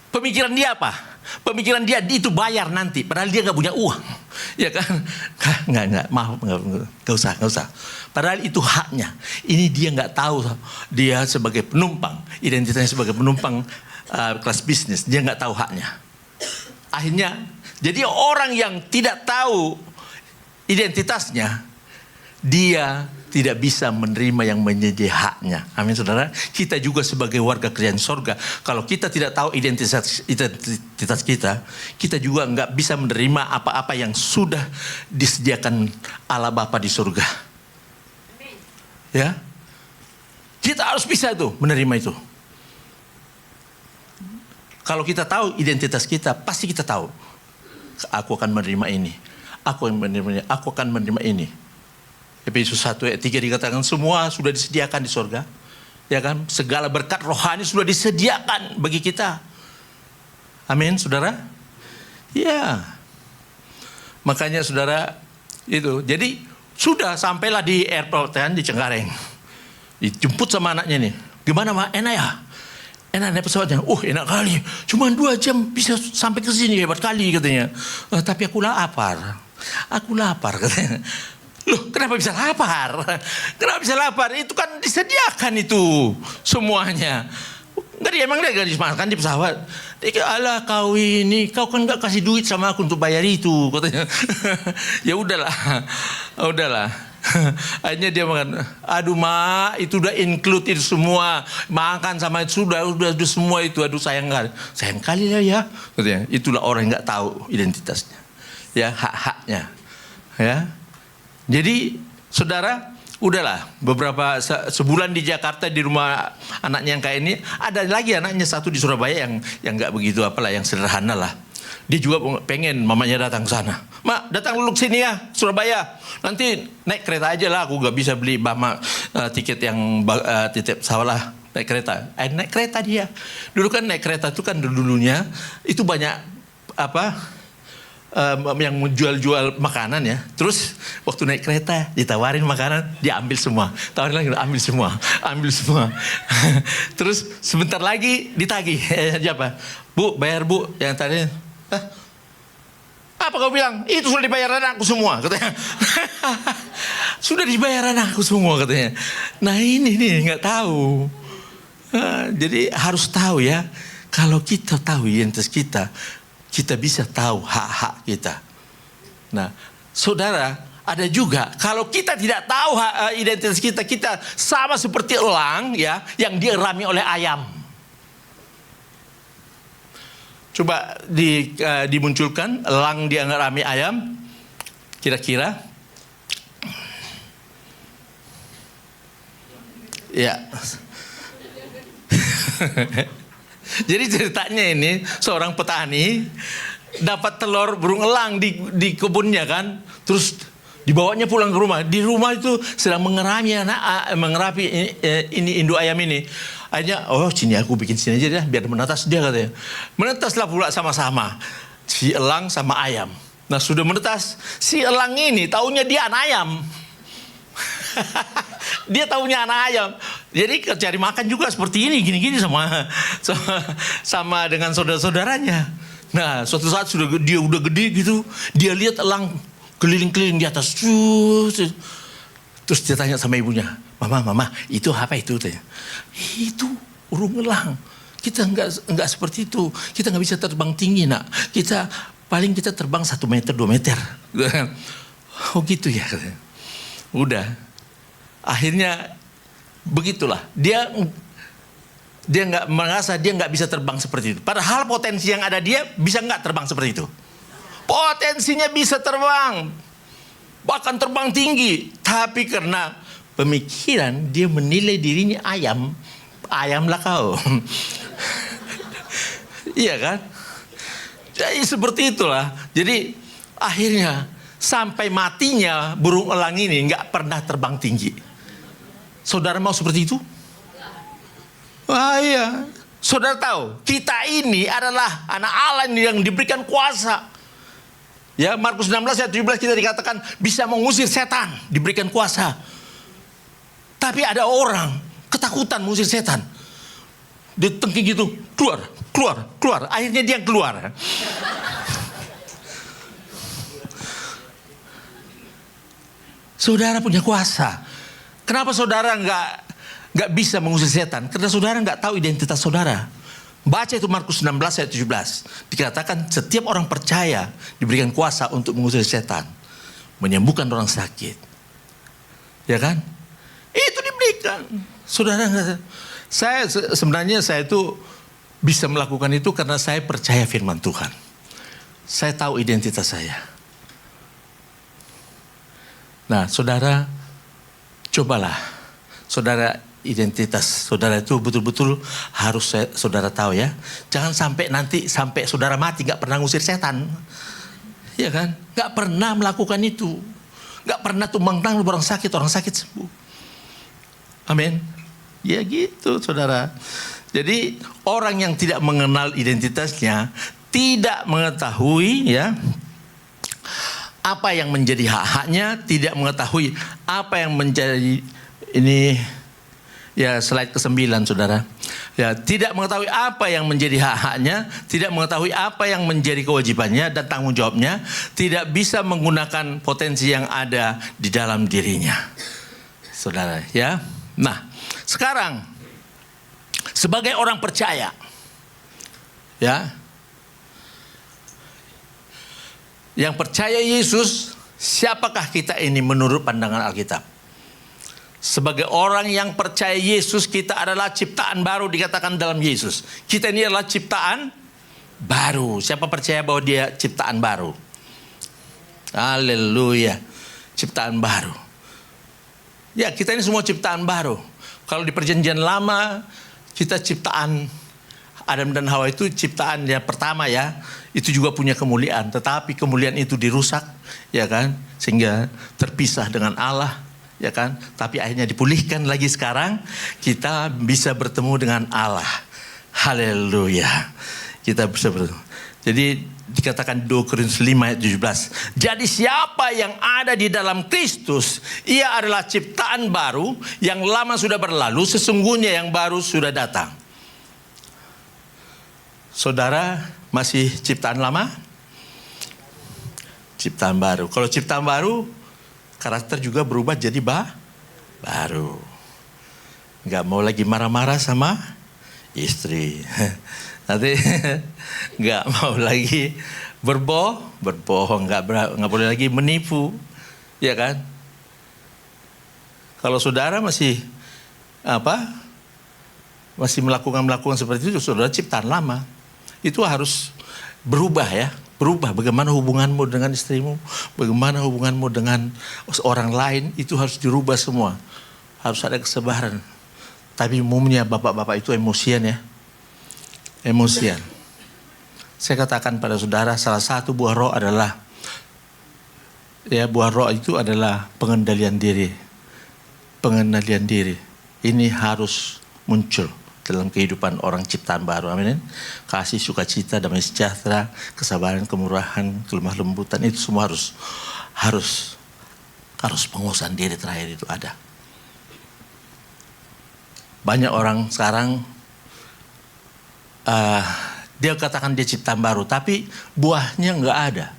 Pemikiran dia apa? Pemikiran dia itu bayar nanti. Padahal dia nggak punya uang. Ya kan? Nggak. Maaf, nggak usah. Padahal itu haknya. Ini dia nggak tahu. Dia sebagai penumpang. Identitasnya sebagai penumpang kelas bisnis. Dia nggak tahu haknya. Akhirnya, jadi orang yang tidak tahu identitasnya, dia tidak bisa menerima yang menjadi haknya. Amin, saudara. Kita juga sebagai warga kerajaan sorga, kalau kita tidak tahu identitas kita, kita juga nggak bisa menerima apa-apa yang sudah disediakan Allah Bapa di surga. Ya, kita harus bisa itu menerima itu. Kalau kita tahu identitas kita, pasti kita tahu. Aku akan menerima ini. Aku akan menerima ini. Efesus 1 ayat 3 dikatakan semua sudah disediakan di surga. Ya kan? Segala berkat rohani sudah disediakan bagi kita. Amin, saudara? Ya. Makanya saudara itu. Jadi sudah sampailah di airport kan di Cengkareng. Dijemput sama anaknya nih. Gimana, Ma? Enak ya? Enak naik pesawatnya. Enak kali. Cuma 2 jam bisa sampai ke sini, hebat kali katanya. Tapi aku lapar. Katanya. Loh, kenapa bisa lapar? Kenapa bisa lapar? Itu kan disediakan itu semuanya. Emang dia gak dimakan di pesawat. Dia alah kau ini, kau kan gak kasih duit sama aku untuk bayar itu, katanya. Ya udahlah. Akhirnya dia makan. Aduh, Ma, itu udah include itu semua. Makan sama itu sudah semua itu. Aduh, sayang kali lah ya. Katanya. Itulah orang yang gak tahu identitasnya. Ya, hak-haknya. Ya. Jadi saudara, udahlah beberapa sebulan di Jakarta di rumah anaknya yang kayak ini, ada lagi anaknya satu di Surabaya yang nggak begitu apalah, yang sederhana lah. Dia juga pengen mamanya datang ke sana. Mak, datang dulu ke sini ya, Surabaya. Nanti naik kereta aja lah, aku nggak bisa beli Mama tiket yang titip sawalah naik kereta. Naik kereta dia. Dulu kan naik kereta itu kan dulunya itu banyak yang menjual-jual makanan ya. Terus waktu naik kereta ditawarin makanan, dia ambil semua. Tawarin lagi, ambil semua. Terus sebentar lagi ditagih. Siapa? Bu, bayar Bu. Yang tadi, Apa kau bilang? Itu sudah dibayar anakku semua, katanya. Sudah dibayar anakku semua, katanya. Nah ini nih nggak tahu. Jadi harus tahu ya. Kalau kita tahu identitas kita, kita bisa tahu hak-hak kita. Nah, saudara, ada juga kalau kita tidak tahu identitas kita, kita sama seperti elang ya yang dierami oleh ayam. Coba dimunculkan elang dierami ayam, kira-kira. Ya. Jadi ceritanya ini seorang petani dapat telur burung elang di kebunnya kan, terus dibawanya pulang ke rumah. Di rumah itu sedang mengerapi ini induk ayam ini. Akhirnya, oh sini aku bikin sini aja deh, biar menetas dia, katanya. Menetaslah pula sama-sama si elang sama ayam. Nah sudah menetas, si elang ini taunya dia anak ayam. Dia taunya anak ayam. Jadi cari makan juga seperti ini, gini-gini sama dengan saudara-saudaranya. Nah, suatu saat dia udah gede gitu, dia lihat elang keliling-keliling di atas. Terus dia tanya sama ibunya, Mama, itu apa itu? Itu burung elang. Kita nggak seperti itu. Kita nggak bisa terbang tinggi, nak. Kita terbang 1 meter, 2 meter. Oh gitu ya, katanya. Udah. Akhirnya begitulah. Dia nggak merasa dia nggak bisa terbang seperti itu. Padahal potensi yang ada dia bisa nggak terbang seperti itu. Potensinya bisa terbang, bahkan terbang tinggi. Tapi karena pemikiran dia menilai dirinya ayamlah kau. Iya kan? Jadi seperti itulah. Jadi akhirnya sampai matinya burung elang ini nggak pernah terbang tinggi. Saudara mau seperti itu? Iya. Saudara tahu, kita ini adalah anak Allah yang diberikan kuasa. Ya, Markus 16 ayat 17 kita dikatakan bisa mengusir setan, diberikan kuasa. Tapi ada orang ketakutan mengusir setan. Dia tengking gitu, keluar. Akhirnya dia keluar. Saudara punya kuasa. Kenapa saudara nggak bisa mengusir setan? Karena saudara nggak tahu identitas saudara. Baca itu Markus 16 ayat 17. Dikatakan setiap orang percaya diberikan kuasa untuk mengusir setan, menyembuhkan orang sakit. Ya kan? Itu diberikan. Saudara nggak. Sebenarnya saya itu bisa melakukan itu karena saya percaya firman Tuhan. Saya tahu identitas saya. Nah, saudara, cobalah. Saudara, identitas saudara itu betul-betul harus saudara tahu ya. Jangan sampai nanti sampai saudara mati gak pernah ngusir setan. Iya kan? Gak pernah melakukan itu. Gak pernah tumbang tangan orang sakit sembuh. Amin. Ya gitu saudara. Jadi orang yang tidak mengenal identitasnya, tidak mengetahui ya apa yang menjadi hak-haknya, tidak mengetahui apa yang menjadi ini ya slide ke-9 saudara. Ya, tidak mengetahui apa yang menjadi hak-haknya, tidak mengetahui apa yang menjadi kewajibannya dan tanggung jawabnya, tidak bisa menggunakan potensi yang ada di dalam dirinya. Saudara, ya. Nah, sekarang sebagai orang percaya ya, yang percaya Yesus, siapakah kita ini menurut pandangan Alkitab? Sebagai orang yang percaya Yesus, kita adalah ciptaan baru, dikatakan dalam Yesus. Kita ini adalah ciptaan baru. Siapa percaya bahwa dia ciptaan baru? Haleluya. Ciptaan baru. Ya, kita ini semua ciptaan baru. Kalau di perjanjian lama, kita ciptaan Adam dan Hawa itu ciptaan yang pertama ya. Itu juga punya kemuliaan, tetapi kemuliaan itu dirusak, ya kan? Sehingga terpisah dengan Allah, ya kan? Tapi akhirnya dipulihkan lagi sekarang, kita bisa bertemu dengan Allah. Haleluya. Kita bisa bertemu. Jadi dikatakan 2 Korintus 5 ayat 17. Jadi siapa yang ada di dalam Kristus, ia adalah ciptaan baru, yang lama sudah berlalu, sesungguhnya yang baru sudah datang. Saudara masih ciptaan lama? Ciptaan baru. Kalau ciptaan baru, karakter juga berubah jadi baru. Nggak mau lagi marah-marah sama istri. Nanti nggak mau lagi berbohong, nggak boleh lagi menipu, ya kan? Kalau saudara masih melakukan seperti itu, saudara ciptaan lama. Itu harus berubah ya. Berubah bagaimana hubunganmu dengan istrimu, bagaimana hubunganmu dengan orang lain, itu harus dirubah semua. Harus ada kesabaran. Tapi umumnya bapak-bapak itu emosian ya. Emosian. Saya katakan pada saudara, salah satu buah roh adalah, ya, buah roh itu adalah pengendalian diri. Pengendalian diri. Ini harus muncul dalam kehidupan orang ciptaan baru. Amin. Kasih, sukacita, damai sejahtera, kesabaran, kemurahan, kelemah lembutan, itu semua harus penguasaan diri terakhir itu ada. Banyak orang sekarang dia katakan dia ciptaan baru, tapi buahnya nggak ada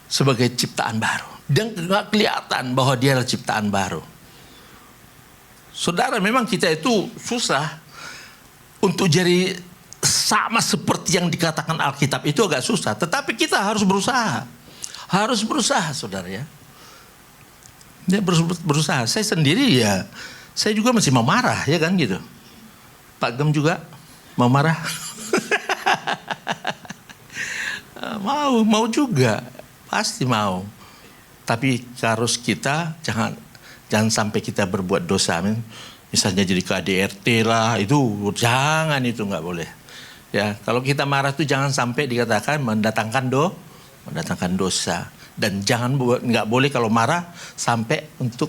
sebagai ciptaan baru. Dia nggak kelihatan bahwa dia adalah ciptaan baru. Saudara, memang kita itu susah untuk jadi sama seperti yang dikatakan Alkitab, itu agak susah. Tetapi kita harus berusaha. Harus berusaha, saudara ya. Dia berusaha. Saya sendiri ya, saya juga masih mau marah, ya kan gitu. Pak Gem juga mau marah. Mau juga. Pasti mau. Tapi harus kita jangan sampai kita berbuat dosa. Amin. Misalnya jadi KDRT lah, itu jangan, itu nggak boleh. Ya, kalau kita marah itu jangan sampai dikatakan mendatangkan dosa. Dan nggak boleh kalau marah sampai untuk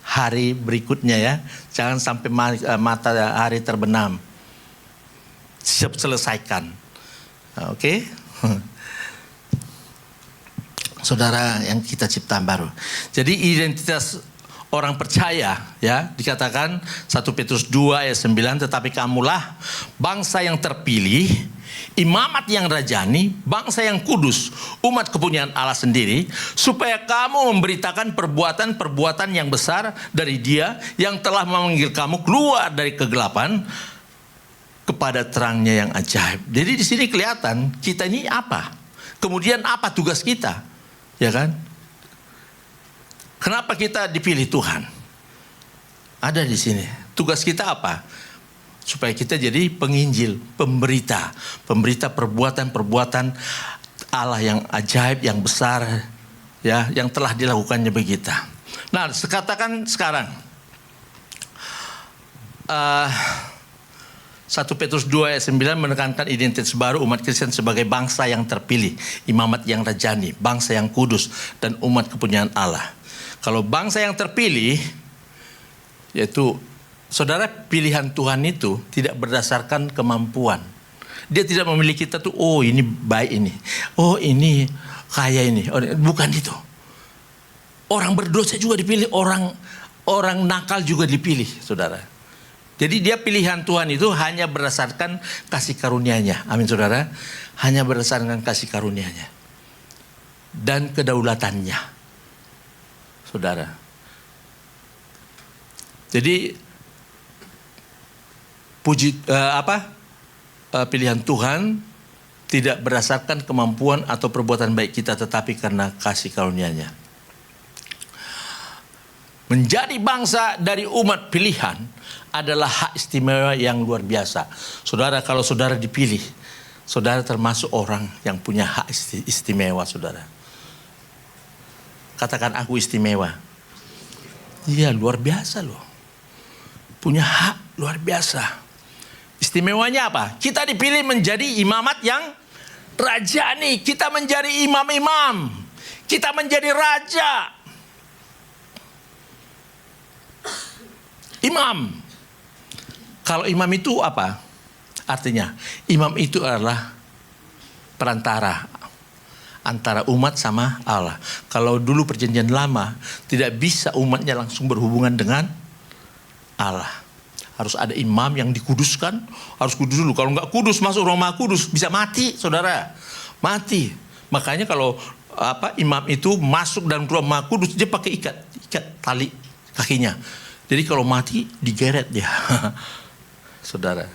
hari berikutnya ya. Jangan sampai matahari terbenam. Selesaikan. Oke? Saudara yang kita ciptaan baru. Jadi identitas orang percaya ya dikatakan 1 Petrus 2 ayat 9, tetapi kamulah bangsa yang terpilih, imamat yang rajani, bangsa yang kudus, umat kepunyaan Allah sendiri, supaya kamu memberitakan perbuatan-perbuatan yang besar dari Dia yang telah memanggil kamu keluar dari kegelapan kepada terangnya yang ajaib. Jadi di sini kelihatan kita ini apa? Kemudian apa tugas kita? Ya kan? Kenapa kita dipilih Tuhan? Ada di sini. Tugas kita apa? Supaya kita jadi penginjil, pemberita perbuatan-perbuatan Allah yang ajaib, yang besar, ya, yang telah dilakukannya bagi kita. Nah, katakan sekarang 1 Petrus 2 ayat 9 menekankan identitas baru umat Kristen sebagai bangsa yang terpilih, imamat yang rajani, bangsa yang kudus, dan umat kepunyaan Allah. Kalau bangsa yang terpilih, yaitu saudara, pilihan Tuhan itu tidak berdasarkan kemampuan. Dia tidak memilih kita tuh, oh ini baik ini, oh ini kaya ini, bukan itu. Orang berdosa juga dipilih, orang nakal juga dipilih, saudara. Jadi dia pilihan Tuhan itu hanya berdasarkan kasih karunia-Nya. Amin, saudara. Hanya berdasarkan kasih karunia-Nya dan kedaulatannya. Saudara. Jadi pilihan Tuhan tidak berdasarkan kemampuan atau perbuatan baik kita, tetapi karena kasih karunia-Nya. Menjadi bangsa dari umat pilihan adalah hak istimewa yang luar biasa. Saudara, kalau saudara dipilih, saudara termasuk orang yang punya hak istimewa, saudara. Katakan, aku istimewa. Iya, luar biasa loh. Punya hak luar biasa. Istimewanya apa? Kita dipilih menjadi imamat yang rajani. Kita menjadi imam-imam. Kita menjadi raja. Imam. Kalau imam itu apa? Artinya, imam itu adalah perantara antara umat sama Allah. Kalau dulu perjanjian lama, tidak bisa umatnya langsung berhubungan dengan Allah. Harus ada imam yang dikuduskan, harus kudus dulu. Kalau nggak kudus, masuk Rumah Kudus, bisa mati, saudara. Mati. Makanya kalau imam itu masuk dalam rumah kudus, dia pakai ikat tali kakinya. Jadi kalau mati digeret dia. Saudara.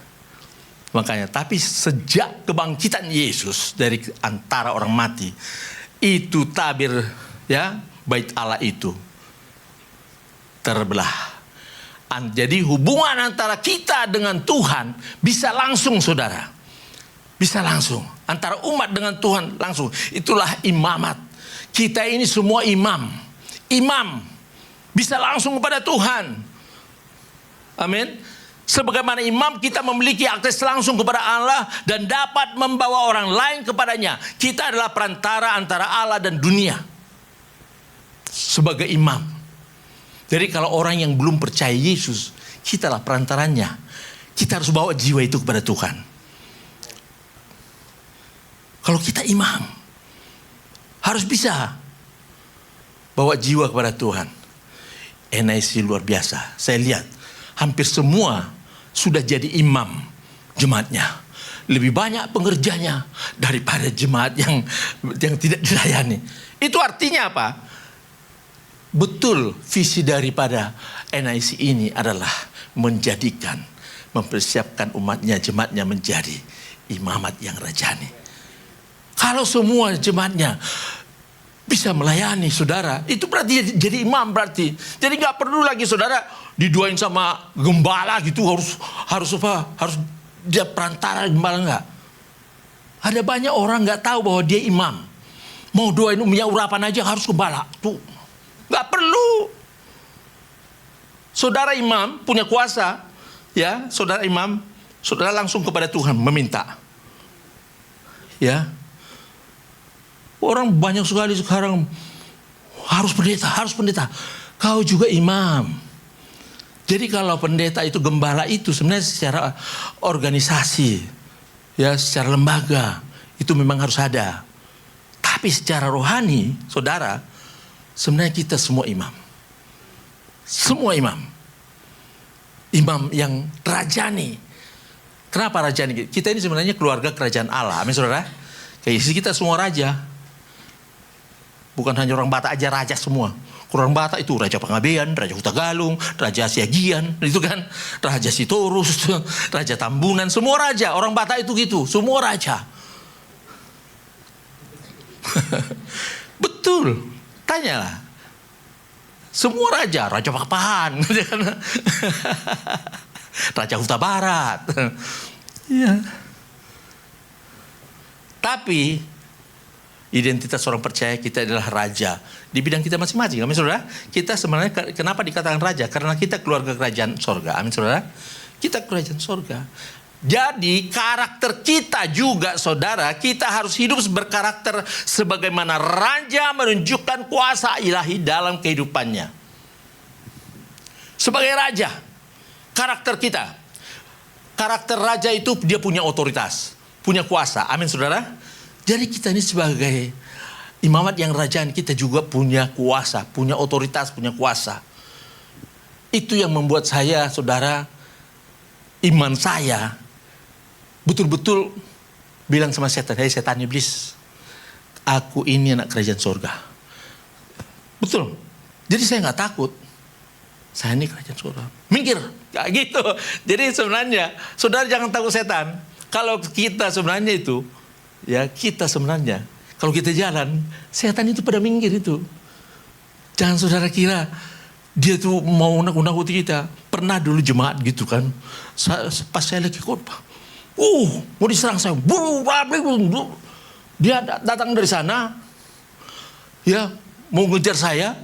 Makanya, tapi sejak kebangkitan Yesus dari antara orang mati, itu tabir ya bait Allah itu terbelah. Jadi hubungan antara kita dengan Tuhan bisa langsung, saudara. Bisa langsung. Antara umat dengan Tuhan langsung. Itulah imamat. Kita ini semua imam. Imam. Bisa langsung kepada Tuhan. Amin. Sebagaimana imam kita memiliki akses langsung kepada Allah dan dapat membawa orang lain kepadanya. Kita adalah perantara antara Allah dan dunia. Sebagai imam. Jadi kalau orang yang belum percaya Yesus, kitalah perantaranya. Kita harus bawa jiwa itu kepada Tuhan. Kalau kita imam, harus bisa bawa jiwa kepada Tuhan. NIC luar biasa. Saya lihat hampir semua sudah jadi imam jemaatnya. Lebih banyak pengerjanya daripada jemaat yang tidak dilayani. Itu artinya apa? Betul visi daripada NIC ini adalah mempersiapkan umatnya, jemaatnya menjadi imamat yang rajani. Kalau semua jemaatnya bisa melayani, saudara, itu berarti jadi imam berarti. Jadi nggak perlu lagi saudara diduain sama gembala gitu, harus dia perantara gembala, enggak. Ada banyak orang nggak tahu bahwa dia imam. Mau doain punya urapan aja harus gembala. Tuh, nggak perlu. Saudara imam punya kuasa, ya, saudara imam, saudara langsung kepada Tuhan meminta. Ya. Orang banyak sekali sekarang harus pendeta. Kau juga imam. Jadi kalau pendeta itu gembala itu sebenarnya secara organisasi, ya secara lembaga itu memang harus ada. Tapi secara rohani, saudara, sebenarnya kita semua imam. Semua imam. Imam yang rajani. Kenapa rajani? Kita ini sebenarnya keluarga kerajaan Allah. Amin, saudara. Kayak isi kita semua raja. Bukan hanya orang Batak aja raja semua. Orang Batak itu Raja Pangabean, Raja Hutagalung, Raja Siagian, itu kan, Raja Sitorus, Raja Tambunan, semua raja. Orang Batak itu gitu, semua raja. Betul, tanyalah. Semua raja, Raja Papahan, Raja Huta Barat. Iya. Tapi identitas orang percaya kita adalah raja di bidang kita masing-masing. Amin, saudara. Kita sebenarnya kenapa dikatakan raja? Karena kita keluarga kerajaan sorga. Amin, saudara. Kita kerajaan sorga. Jadi karakter kita juga, saudara, kita harus hidup berkarakter sebagaimana raja menunjukkan kuasa ilahi dalam kehidupannya. Sebagai raja, karakter kita, karakter raja itu dia punya otoritas, punya kuasa. Amin, saudara. Jadi kita ini sebagai imamat yang rajaan, kita juga punya kuasa, punya otoritas, punya kuasa. Itu yang membuat saya, saudara, iman saya betul-betul bilang sama setan, "Hei setan iblis, aku ini anak kerajaan surga." Betul. Jadi saya nggak takut. Saya ini kerajaan surga. Minggir, kayak gitu. Jadi sebenarnya, saudara jangan takut setan. Kalau kita sebenarnya itu, ya kita sebenarnya, kalau kita jalan, setan itu pada minggir itu. Jangan saudara kira dia tuh mau nakut-nakuti kita. Pernah dulu jemaat gitu kan. Pas saya lagi khotbah, mau diserang saya. Dia datang dari sana, ya mau ngejar saya.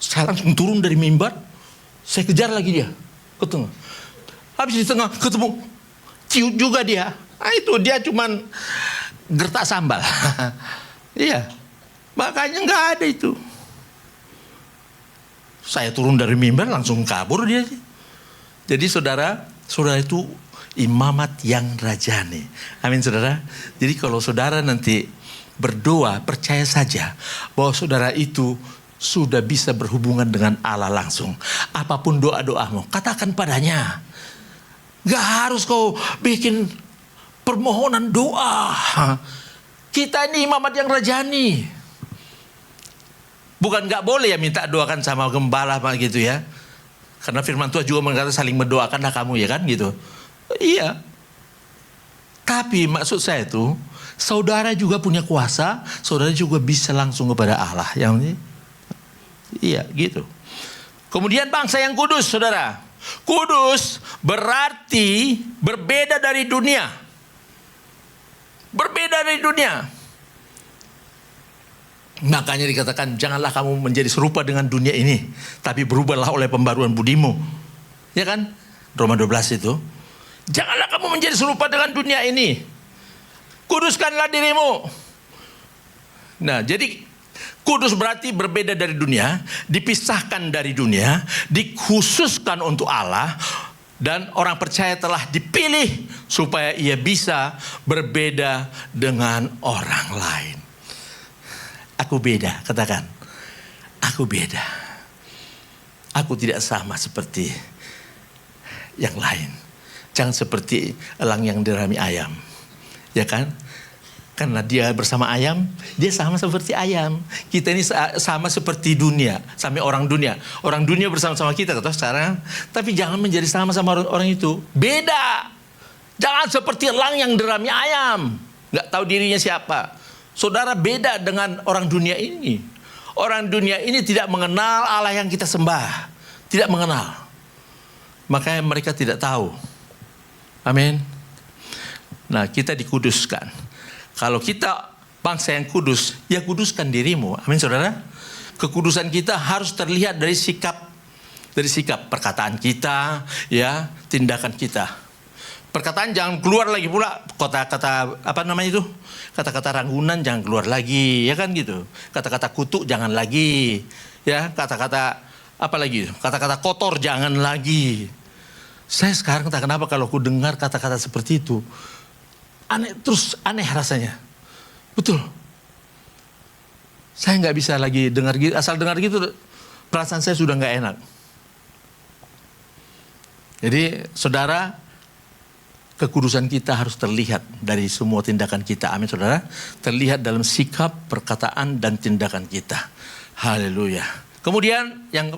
Saya langsung turun dari mimbar. Saya kejar lagi dia ke tengah. Habis di tengah ketemu ciut juga dia. Itu dia cuman gertak sambal. Iya. Makanya nggak ada itu. Saya turun dari mimbar langsung kabur dia. Jadi saudara itu imamat yang rajani. Amin, saudara. Jadi kalau saudara nanti berdoa, percaya saja bahwa saudara itu sudah bisa berhubungan dengan Allah langsung. Apapun doa-doamu, katakan padanya. Gak harus kau bikin permohonan doa. Kita ini imamat yang rajani. Bukan nggak boleh ya minta doakan sama gembala gitu ya. Karena firman Tuhan juga mengatakan saling mendoakanlah kamu ya kan gitu. Iya. Tapi maksud saya itu, saudara juga punya kuasa, saudara juga bisa langsung kepada Allah. Yang ini, iya gitu. Kemudian bangsa yang kudus, saudara. Kudus berarti berbeda dari dunia. Berbeda dari dunia. Makanya dikatakan janganlah kamu menjadi serupa dengan dunia ini, tapi berubahlah oleh pembaruan budimu. Ya kan? Roma 12 itu. Janganlah kamu menjadi serupa dengan dunia ini. Kuduskanlah dirimu. Nah, jadi kudus berarti berbeda dari dunia, dipisahkan dari dunia, dikhususkan untuk Allah, dan orang percaya telah dipilih supaya ia bisa berbeda dengan orang lain. Aku beda, katakan. Aku beda. Aku tidak sama seperti yang lain. Jangan seperti elang yang dirami ayam. Ya kan? Karena dia bersama ayam, dia sama seperti ayam. Kita ini sama seperti dunia, sama orang dunia. Orang dunia bersama-sama kita, kata sekarang. Tapi jangan menjadi sama-sama orang itu. Beda. Jangan seperti elang yang dirami ayam. Nggak tahu dirinya siapa. Saudara beda dengan orang dunia ini. Orang dunia ini tidak mengenal Allah yang kita sembah. Tidak mengenal. Makanya mereka tidak tahu. Amin. Nah, kita dikuduskan. Kalau kita bangsa yang kudus, ya kuduskan dirimu. Amin, saudara. Kekudusan kita harus terlihat dari sikap perkataan kita, ya, tindakan kita. Perkataan jangan keluar lagi pula kata-kata apa namanya itu? Kata-kata ranggunan jangan keluar lagi, ya kan gitu. Kata-kata kutuk jangan lagi, ya. Kata-kata apa lagi? Kata-kata kotor jangan lagi. Saya sekarang entah kenapa kalau aku dengar kata-kata seperti itu, aneh rasanya. Betul. Saya nggak bisa lagi dengar gitu, asal dengar gitu perasaan saya sudah nggak enak. Jadi saudara, kekudusan kita harus terlihat dari semua tindakan kita. Amin, saudara. Terlihat dalam sikap, perkataan, dan tindakan kita. Haleluya. Kemudian yang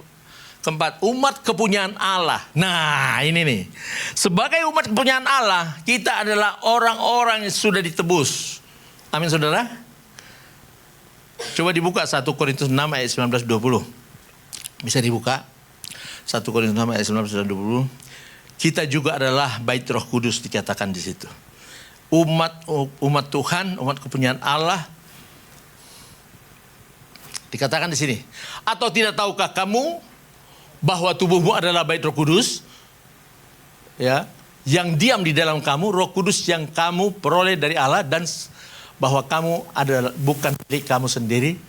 keempat, umat kepunyaan Allah. Nah, ini nih. Sebagai umat kepunyaan Allah, kita adalah orang-orang yang sudah ditebus. Amin, saudara. Coba dibuka 1 Korintus 6 ayat 19-20. Bisa dibuka. 1 Korintus 6 ayat 19-20. Kita juga adalah bait Roh Kudus dikatakan di situ. Umat Tuhan, umat kepunyaan Allah. Dikatakan di sini. Atau tidak tahukah kamu bahwa tubuhmu adalah bait Roh Kudus? Ya, yang diam di dalam kamu, Roh Kudus yang kamu peroleh dari Allah, dan bahwa kamu adalah bukan milik kamu sendiri.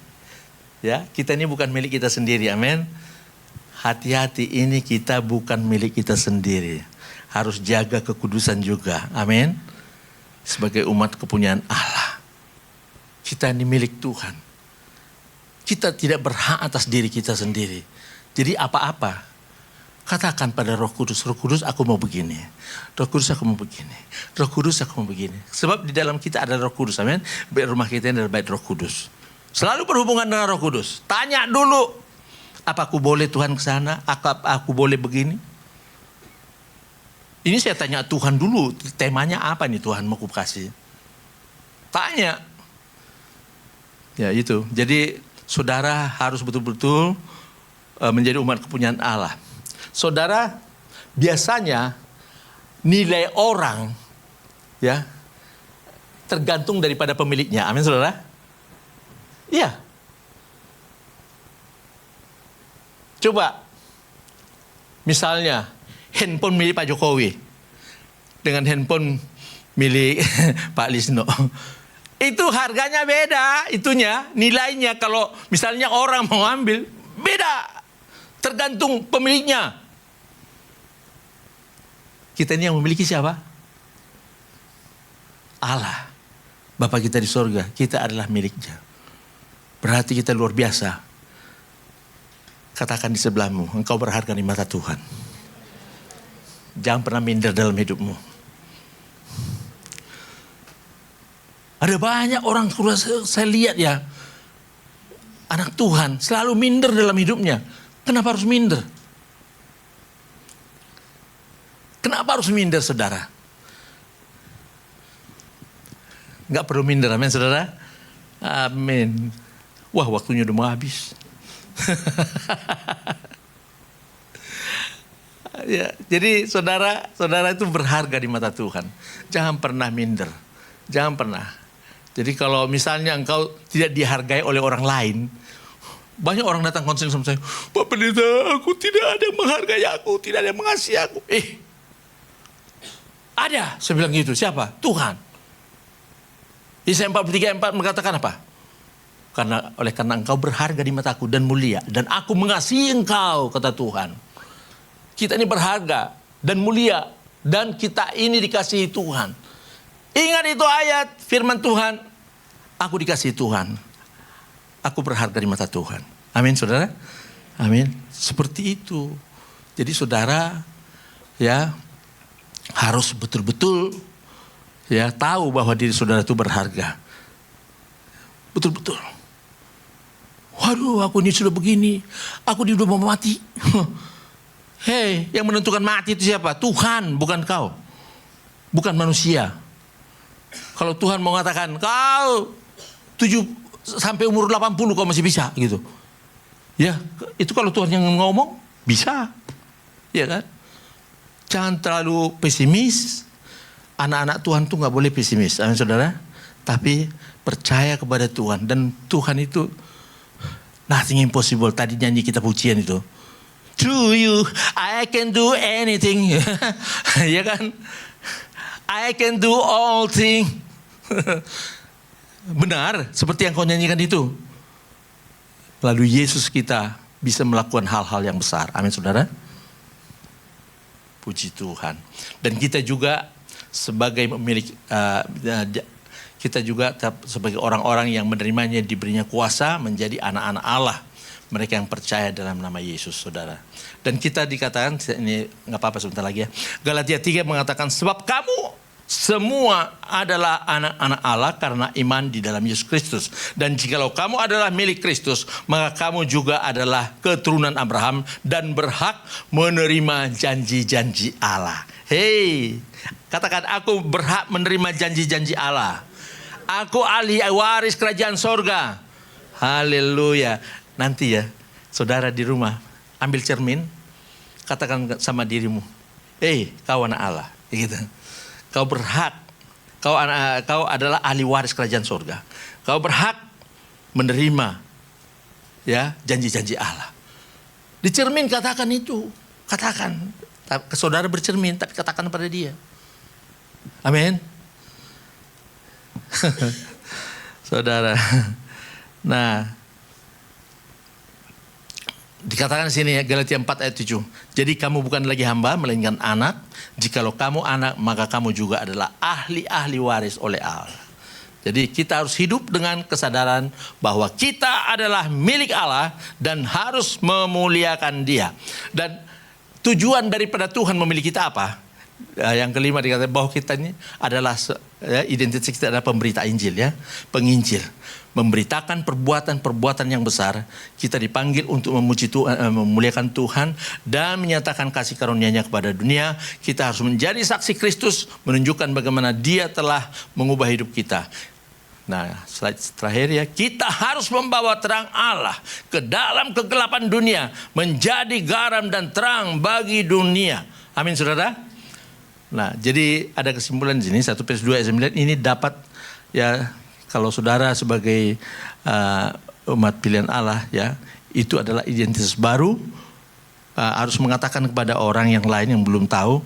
Ya, kita ini bukan milik kita sendiri. Amin. Hati-hati, ini kita bukan milik kita sendiri. Harus jaga kekudusan juga. Amin. Sebagai umat kepunyaan Allah. Kita ini milik Tuhan. Kita tidak berhak atas diri kita sendiri. Jadi apa-apa, katakan pada Roh Kudus, Roh Kudus aku mau begini. Roh Kudus aku mau begini. Roh Kudus aku mau begini. Sebab di dalam kita ada Roh Kudus. Amin. Rumah kita ini adalah bait Roh Kudus. Selalu berhubungan dengan Roh Kudus. Tanya dulu. Apa aku boleh Tuhan ke sana? Aku boleh begini? Ini saya tanya Tuhan dulu. Temanya apa nih Tuhan mau kasih? Tanya. Ya itu. Jadi saudara harus betul-betul menjadi umat kepunyaan Allah. Saudara, biasanya nilai orang ya tergantung daripada pemiliknya. Amin, saudara? Iya. Coba, misalnya handphone milik Pak Jokowi dengan handphone milik Pak Lisno. Itu harganya beda, itunya, nilainya. Kalau misalnya orang mau ambil, beda. Tergantung pemiliknya. Kita ini yang memiliki siapa? Allah. Bapa kita di sorga, kita adalah miliknya. Berarti kita luar biasa. Katakan di sebelahmu, engkau berharga di mata Tuhan. Jangan pernah minder dalam hidupmu. Ada banyak orang, saya lihat ya, anak Tuhan selalu minder dalam hidupnya. Kenapa harus minder? Kenapa harus minder, saudara? Nggak perlu minder, amin saudara? Amin. Wah, waktunya udah mau habis. Ya, jadi saudara itu berharga di mata Tuhan. Jangan pernah minder. Jangan pernah. Jadi kalau misalnya engkau tidak dihargai oleh orang lain, banyak orang datang konseling sama saya, Pak Pendeta, aku tidak ada yang menghargai aku, tidak ada yang mengasihi aku. Ada, saya bilang gitu. Siapa? Tuhan. Yesaya 43:4 mengatakan apa? Karena engkau berharga di mataku dan mulia, dan aku mengasihi engkau, kata Tuhan. Kita ini berharga dan mulia, dan kita ini dikasihi Tuhan. Ingat itu ayat firman Tuhan. Aku dikasihi Tuhan. Aku berharga di mata Tuhan. Amin, saudara. Amin. Seperti itu. Jadi saudara, ya, harus betul-betul ya tahu bahwa diri saudara itu berharga. Betul-betul. Waduh, aku ini sudah begini. Aku ini sudah mau mati. Hei, yang menentukan mati itu siapa? Tuhan, bukan kau. Bukan manusia. Kalau Tuhan mau mengatakan, kau sampai umur 80 kau masih bisa gitu. Ya, itu kalau Tuhan yang ngomong, bisa. Ya kan? Jangan terlalu pesimis. Anak-anak Tuhan tuh gak boleh pesimis. Amin saudara. Tapi percaya kepada Tuhan. Dan Tuhan itu nothing impossible. Tadi nyanyi kita pujian itu. Through you, I can do anything. Ya kan? I can do all things. Benar, seperti yang kau nyanyikan itu. Lalu Yesus kita bisa melakukan hal-hal yang besar. Amin saudara. Puji Tuhan. Dan kita juga sebagai pemilik, kita juga sebagai orang-orang yang menerimanya, diberinya kuasa menjadi anak-anak Allah. Mereka yang percaya dalam nama Yesus, saudara. Dan kita dikatakan, ini nggak apa-apa sebentar lagi ya. Galatia 3 mengatakan, sebab kamu semua adalah anak-anak Allah karena iman di dalam Yesus Kristus. Dan jikalau kamu adalah milik Kristus, maka kamu juga adalah keturunan Abraham dan berhak menerima janji-janji Allah. Hei, katakan, aku berhak menerima janji-janji Allah. Aku ahli waris kerajaan sorga. Haleluya. Nanti ya, saudara di rumah, ambil cermin, katakan sama dirimu, kau anak Allah. Gitu. Kau berhak, kau adalah ahli waris kerajaan surga. Kau berhak menerima ya janji-janji Allah. Di cermin katakan itu, katakan. Saudara bercermin, tapi katakan pada dia. Amin. Saudara. Nah, dikatakan di sini ya, Galatia 4:7. Jadi kamu bukan lagi hamba, melainkan anak. Jikalau kamu anak, maka kamu juga adalah ahli-ahli waris oleh Allah. Jadi kita harus hidup dengan kesadaran bahwa kita adalah milik Allah dan harus memuliakan Dia. Dan tujuan daripada Tuhan memilih kita apa? Yang kelima dikatakan bahwa kita ini adalah identitas kita adalah pemberita Injil ya, penginjil. Memberitakan perbuatan-perbuatan yang besar. Kita dipanggil untuk memuji Tuhan, memuliakan Tuhan dan menyatakan kasih karunia-Nya kepada dunia. Kita harus menjadi saksi Kristus, menunjukkan bagaimana Dia telah mengubah hidup kita. Nah, slide terakhir ya, kita harus membawa terang Allah ke dalam kegelapan dunia, menjadi garam dan terang bagi dunia. Amin saudara. Nah, jadi ada kesimpulan di sini 1 Petrus 2:9 ini dapat ya. Kalau saudara sebagai umat pilihan Allah ya, itu adalah identitas baru, harus mengatakan kepada orang yang lain yang belum tahu,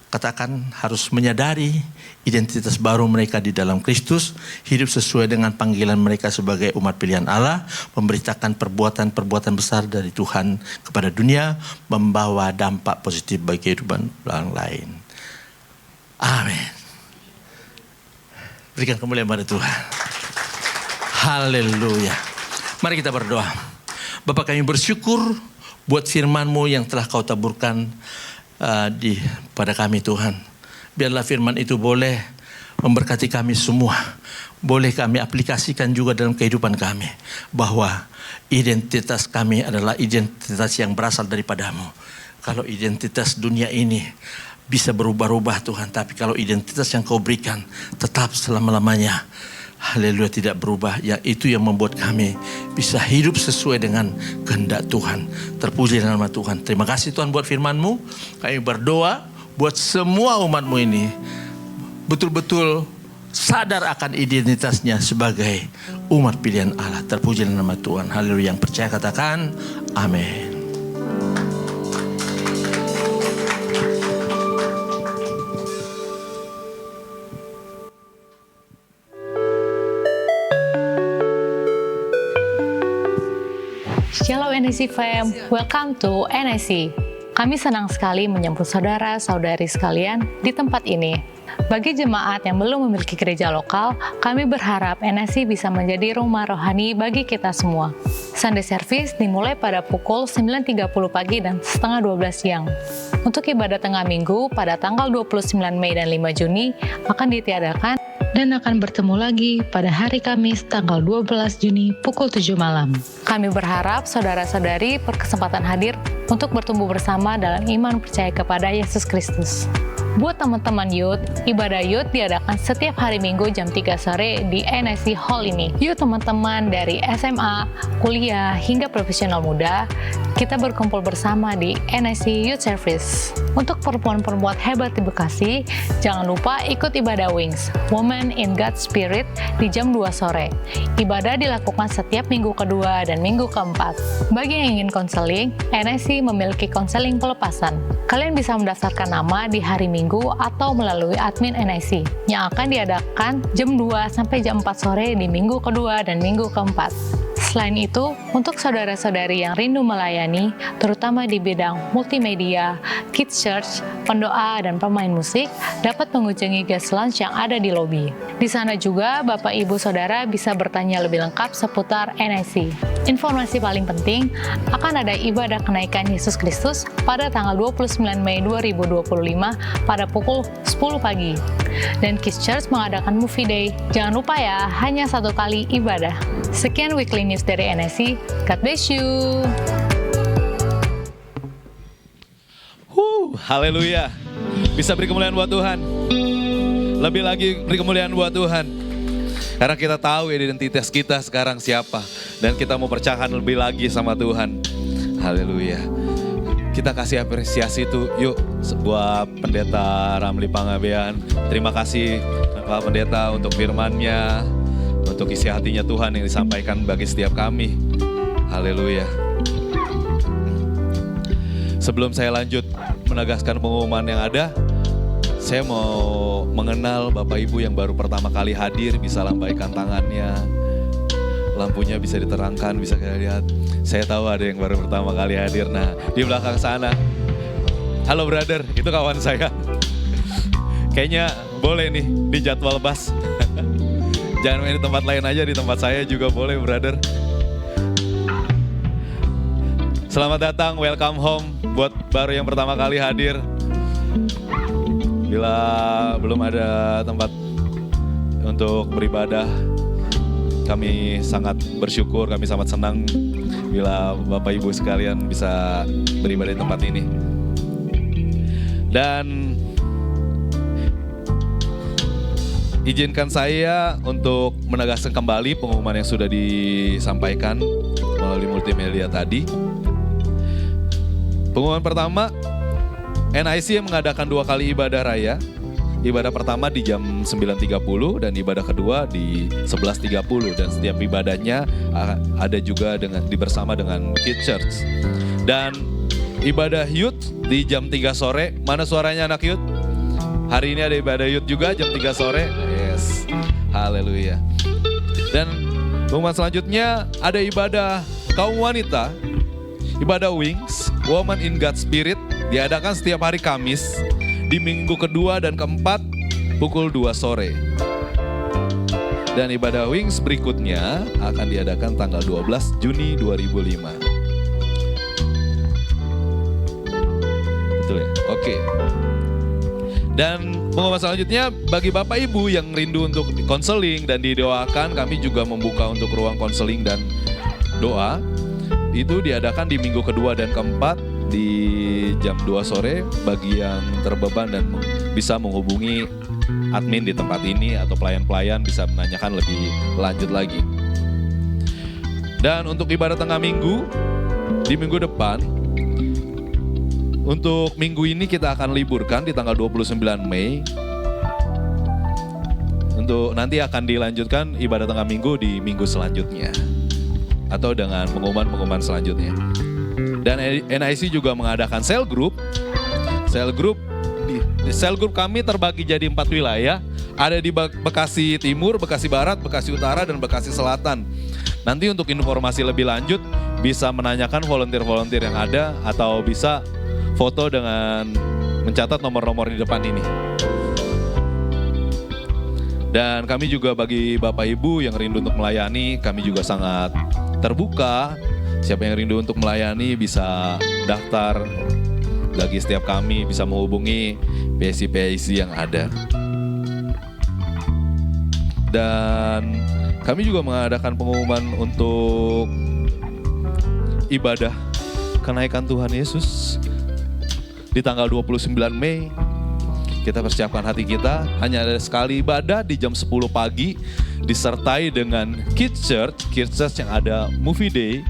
katakan harus menyadari identitas baru mereka di dalam Kristus, hidup sesuai dengan panggilan mereka sebagai umat pilihan Allah, memberitakan perbuatan-perbuatan besar dari Tuhan kepada dunia, membawa dampak positif bagi kehidupan orang lain. Amin. Berikan kemuliaan pada Tuhan. Haleluya. Mari kita berdoa. Bapa, kami bersyukur buat firman-Mu yang telah Kau taburkan pada kami Tuhan. Biarlah firman itu boleh memberkati kami semua. boleh kami aplikasikan juga dalam kehidupan kami. Bahwa identitas kami adalah identitas yang berasal daripadamu. Kalau identitas dunia ini bisa berubah-ubah Tuhan, tapi kalau identitas yang kau berikan tetap selama-lamanya, haleluya, tidak berubah. Ya, itu yang membuat kami bisa hidup sesuai dengan kehendak Tuhan. Terpuji nama Tuhan. Terima kasih Tuhan buat firman-Mu. Kami berdoa buat semua umat-Mu ini betul-betul sadar akan identitasnya sebagai umat pilihan Allah. Terpuji nama Tuhan. Haleluya. Yang percaya katakan amin. Shalom NIC Fam, welcome to NIC. Kami senang sekali menyambut saudara-saudari sekalian di tempat ini. Bagi jemaat yang belum memiliki gereja lokal, kami berharap NIC bisa menjadi rumah rohani bagi kita semua. Sunday service dimulai pada pukul 9.30 pagi dan setengah 12 siang. Untuk ibadah tengah minggu pada tanggal 29 Mei dan 5 Juni akan ditiadakan dan akan bertemu lagi pada hari Kamis tanggal 12 Juni pukul 7 malam. Kami berharap saudara-saudari berkesempatan hadir untuk bertumbuh bersama dalam iman percaya kepada Yesus Kristus. Buat teman-teman youth, ibadah youth diadakan setiap hari Minggu jam 3 sore di NIC Hall ini. Yuk teman-teman dari SMA, kuliah, hingga profesional muda, kita berkumpul bersama di NIC Youth Service. Untuk perempuan-perempuan hebat di Bekasi, jangan lupa ikut ibadah Wings, Women in God's Spirit di jam 2 sore. Ibadah dilakukan setiap minggu kedua dan minggu keempat. Bagi yang ingin konseling, NIC memiliki konseling pelepasan. Kalian bisa mendaftarkan nama di hari Minggu atau melalui admin NIC yang akan diadakan jam 2 sampai jam 4 sore di minggu kedua dan minggu keempat. Selain itu, untuk saudara-saudari yang rindu melayani, terutama di bidang multimedia, kids church, pendoa, dan pemain musik, dapat mengunjungi guest lounge yang ada di lobi. Di sana juga, Bapak Ibu Saudara bisa bertanya lebih lengkap seputar NIC. Informasi paling penting, akan ada ibadah kenaikan Yesus Kristus pada tanggal 29 Mei 2025 pada pukul 10 pagi. Dan Kids Church mengadakan movie day. Jangan lupa ya, hanya 1 kali ibadah. Sekian weekly news dari NIC. God bless you. Haleluya. Bisa beri kemuliaan buat Tuhan. Lebih lagi beri kemuliaan buat Tuhan. Karena kita tahu identitas kita sekarang siapa. Dan kita mau percayakan lebih lagi sama Tuhan. Haleluya. Kita kasih apresiasi itu. Yuk, sebuah Pendeta Ramli Pangabean. Terima kasih Pak Pendeta untuk firman-Nya, untuk isi hatinya Tuhan yang disampaikan bagi setiap kami. Haleluya. Sebelum saya lanjut menegaskan pengumuman yang ada, saya mau mengenal Bapak Ibu yang baru pertama kali hadir, bisa lambaikan tangannya. Lampunya bisa diterangkan, bisa kita lihat. Saya tahu ada yang baru pertama kali hadir. Nah, di belakang sana. Halo brother, itu kawan saya. Kayaknya boleh nih di jadwal bus. Jangan main di tempat lain aja, di tempat saya juga boleh brother. Selamat datang, welcome home buat baru yang pertama kali hadir. Bila belum ada tempat untuk beribadah, kami sangat bersyukur, kami sangat senang bila Bapak Ibu sekalian bisa beribadah di tempat ini. Dan izinkan saya untuk menegaskan kembali pengumuman yang sudah disampaikan melalui multimedia tadi. Pengumuman pertama, NIC mengadakan 2 kali ibadah raya. Ibadah pertama di jam 9.30 dan ibadah kedua di 11.30. Dan setiap ibadahnya ada juga bersama dengan Kids Church. Dan ibadah youth di jam 3 sore. Mana suaranya anak youth? Hari ini ada ibadah youth juga jam 3 sore. Yes, haleluya. Dan pengumuman selanjutnya ada ibadah kaum wanita. Ibadah Wings, Women in God's Spirit, diadakan setiap hari Kamis di minggu kedua dan keempat pukul 2 sore. Dan ibadah Wings berikutnya akan diadakan tanggal 12 Juni 2005. Betul ya? Oke. Dan pengumuman selanjutnya bagi Bapak Ibu yang rindu untuk konseling dan didoakan, kami juga membuka untuk ruang konseling dan doa. Itu diadakan di minggu kedua dan keempat di jam 2 sore bagi yang terbeban dan bisa menghubungi admin di tempat ini atau pelayan-pelayan bisa menanyakan lebih lanjut lagi. Dan untuk ibadah tengah minggu di minggu depan, untuk minggu ini kita akan liburkan di tanggal 29 Mei. Untuk nanti akan dilanjutkan ibadah tengah minggu di minggu selanjutnya. Atau dengan pengumuman-pengumuman selanjutnya. Dan NIC juga mengadakan cell group. Cell group kami terbagi jadi 4 wilayah. Ada di Bekasi Timur, Bekasi Barat, Bekasi Utara, dan Bekasi Selatan. Nanti untuk informasi lebih lanjut bisa menanyakan volunteer-volunteer yang ada atau bisa foto dengan mencatat nomor-nomor di depan ini. Dan kami juga bagi Bapak Ibu yang rindu untuk melayani, kami juga sangat terbuka. Siapa yang rindu untuk melayani bisa daftar bagi setiap kami, bisa menghubungi PSI yang ada. Dan kami juga mengadakan pengumuman untuk ibadah kenaikan Tuhan Yesus di tanggal 29 Mei. Kita persiapkan hati kita, hanya ada sekali ibadah di jam 10 pagi disertai dengan Kids Church yang ada movie day.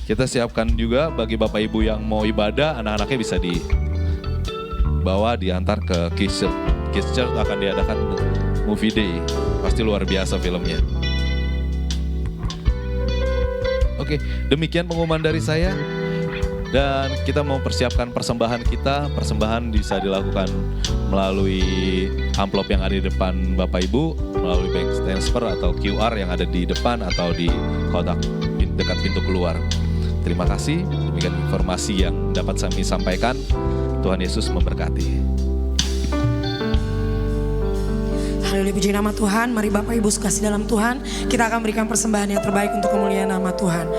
Kita siapkan juga bagi Bapak Ibu yang mau ibadah, anak-anaknya bisa dibawa diantar ke Kids Church. Kids Church akan diadakan movie day, pasti luar biasa filmnya. Oke, demikian pengumuman dari saya. Dan kita mau persiapkan persembahan kita. Persembahan bisa dilakukan melalui amplop yang ada di depan Bapak Ibu, melalui bank transfer atau QR yang ada di depan atau di kotak dekat pintu keluar. Terima kasih, demikian informasi yang dapat kami sampaikan. Tuhan Yesus memberkati. Haleluya, puji nama Tuhan. Mari Bapak Ibu sekasih dalam Tuhan, kita akan berikan persembahan yang terbaik untuk kemuliaan nama Tuhan.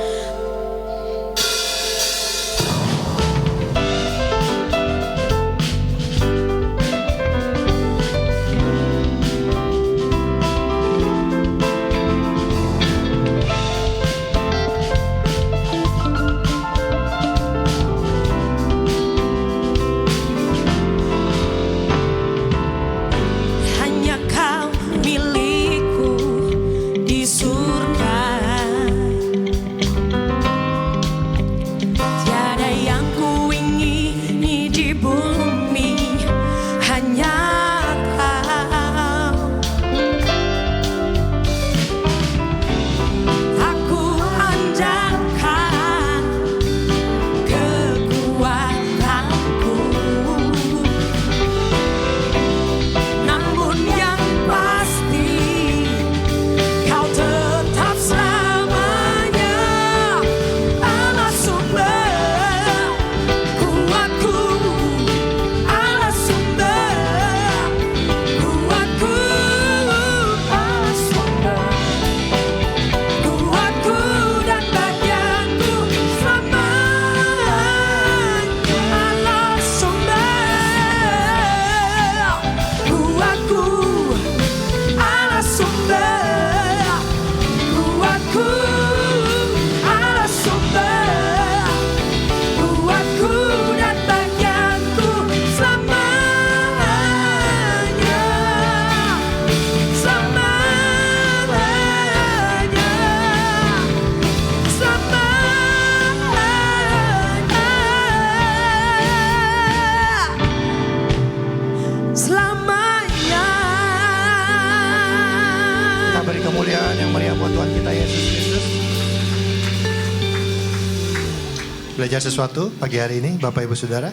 Belajar sesuatu pagi hari ini Bapak Ibu Saudara.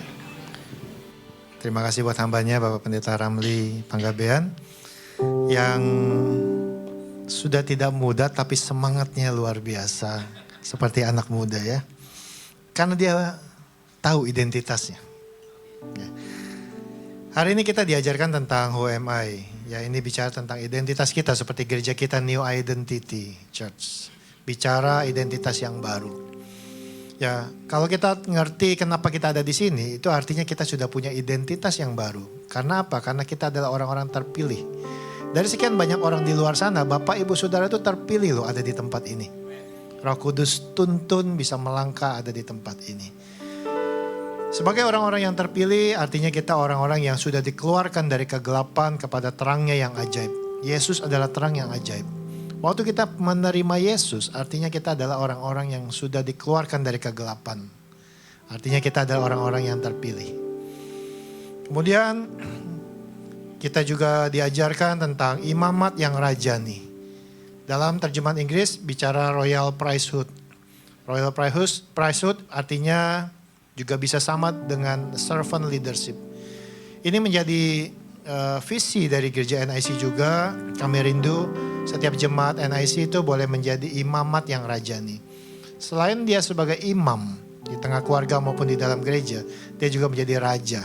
Terima kasih buat hambanya Bapak Pendeta Ramli Panggabean yang sudah tidak muda tapi semangatnya luar biasa seperti anak muda ya. Karena dia tahu identitasnya. Ya. Hari ini kita diajarkan tentang Who Am I. Ya, ini bicara tentang identitas kita seperti gereja kita New Identity Church. Bicara identitas yang baru. Ya, kalau kita ngerti kenapa kita ada di sini, itu artinya kita sudah punya identitas yang baru. Karena apa? Karena kita adalah orang-orang terpilih. Dari sekian banyak orang di luar sana, Bapak Ibu Saudara itu terpilih loh ada di tempat ini. Roh Kudus tuntun bisa melangkah ada di tempat ini. Sebagai orang-orang yang terpilih, artinya kita orang-orang yang sudah dikeluarkan dari kegelapan kepada terangnya yang ajaib. Yesus adalah terang yang ajaib. Waktu kita menerima Yesus, artinya kita adalah orang-orang yang sudah dikeluarkan dari kegelapan. Artinya kita adalah orang-orang yang terpilih. Kemudian kita juga diajarkan tentang imamat yang rajani. Dalam terjemahan Inggris bicara royal priesthood. Royal priesthood artinya juga bisa sama dengan servant leadership. Ini menjadi visi dari gereja NIC juga. Kami rindu setiap jemaat NIC itu boleh menjadi imamat yang rajani. Selain dia sebagai imam di tengah keluarga maupun di dalam gereja, dia juga menjadi raja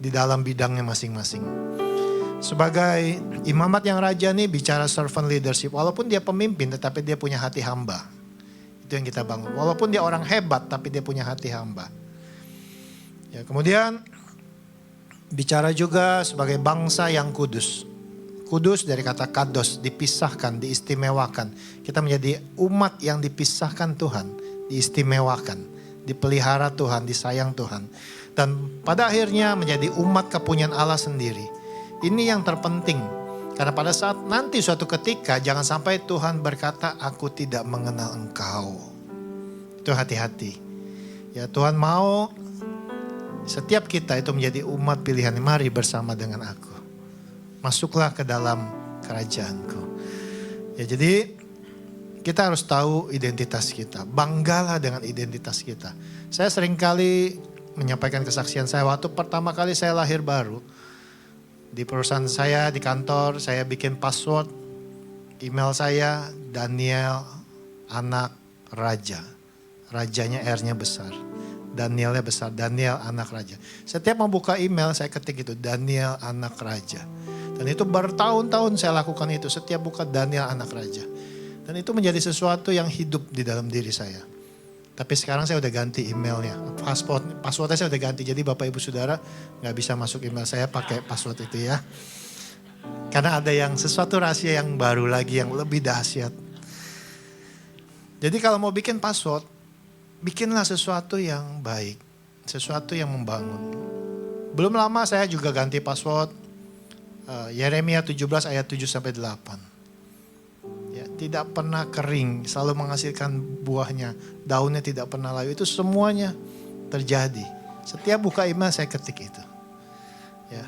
di dalam bidangnya masing-masing. Sebagai imamat yang rajani bicara servant leadership. Walaupun dia pemimpin tetapi dia punya hati hamba. Itu yang kita bangun. Walaupun dia orang hebat tapi dia punya hati hamba. Ya, kemudian bicara juga sebagai bangsa yang kudus. Kudus dari kata kados, dipisahkan, diistimewakan. Kita menjadi umat yang dipisahkan Tuhan, diistimewakan, dipelihara Tuhan, disayang Tuhan. Dan pada akhirnya menjadi umat kepunyaan Allah sendiri. Ini yang terpenting. Karena pada saat nanti suatu ketika jangan sampai Tuhan berkata, aku tidak mengenal engkau. Itu hati-hati. Ya, Tuhan mau setiap kita itu menjadi umat pilihan. Mari bersama dengan aku. Masuklah ke dalam kerajaanku. Ya, jadi kita harus tahu identitas kita. Banggalah dengan identitas kita. Saya seringkali menyampaikan kesaksian saya. Waktu pertama kali saya lahir baru. Di perusahaan saya, di kantor, saya bikin password. Email saya, Daniel anak raja. Rajanya R-nya besar. Danielnya besar, Daniel anak raja. Setiap membuka email saya ketik itu, Daniel anak raja. Dan itu bertahun-tahun saya lakukan itu. Setiap buka Daniel anak raja. Dan itu menjadi sesuatu yang hidup di dalam diri saya. Tapi sekarang saya udah ganti emailnya. Passwordnya saya udah ganti. Jadi Bapak Ibu Saudara gak bisa masuk email saya pakai password itu ya. Karena ada yang sesuatu rahasia yang baru lagi yang lebih dahsyat. Jadi kalau mau bikin password, bikinlah sesuatu yang baik. Sesuatu yang membangun. Belum lama saya juga ganti password. Yeremia 17 ayat 7-8. Ya, tidak pernah kering, selalu menghasilkan buahnya. Daunnya tidak pernah layu. Itu semuanya terjadi. Setiap buka email saya ketik itu. Ya.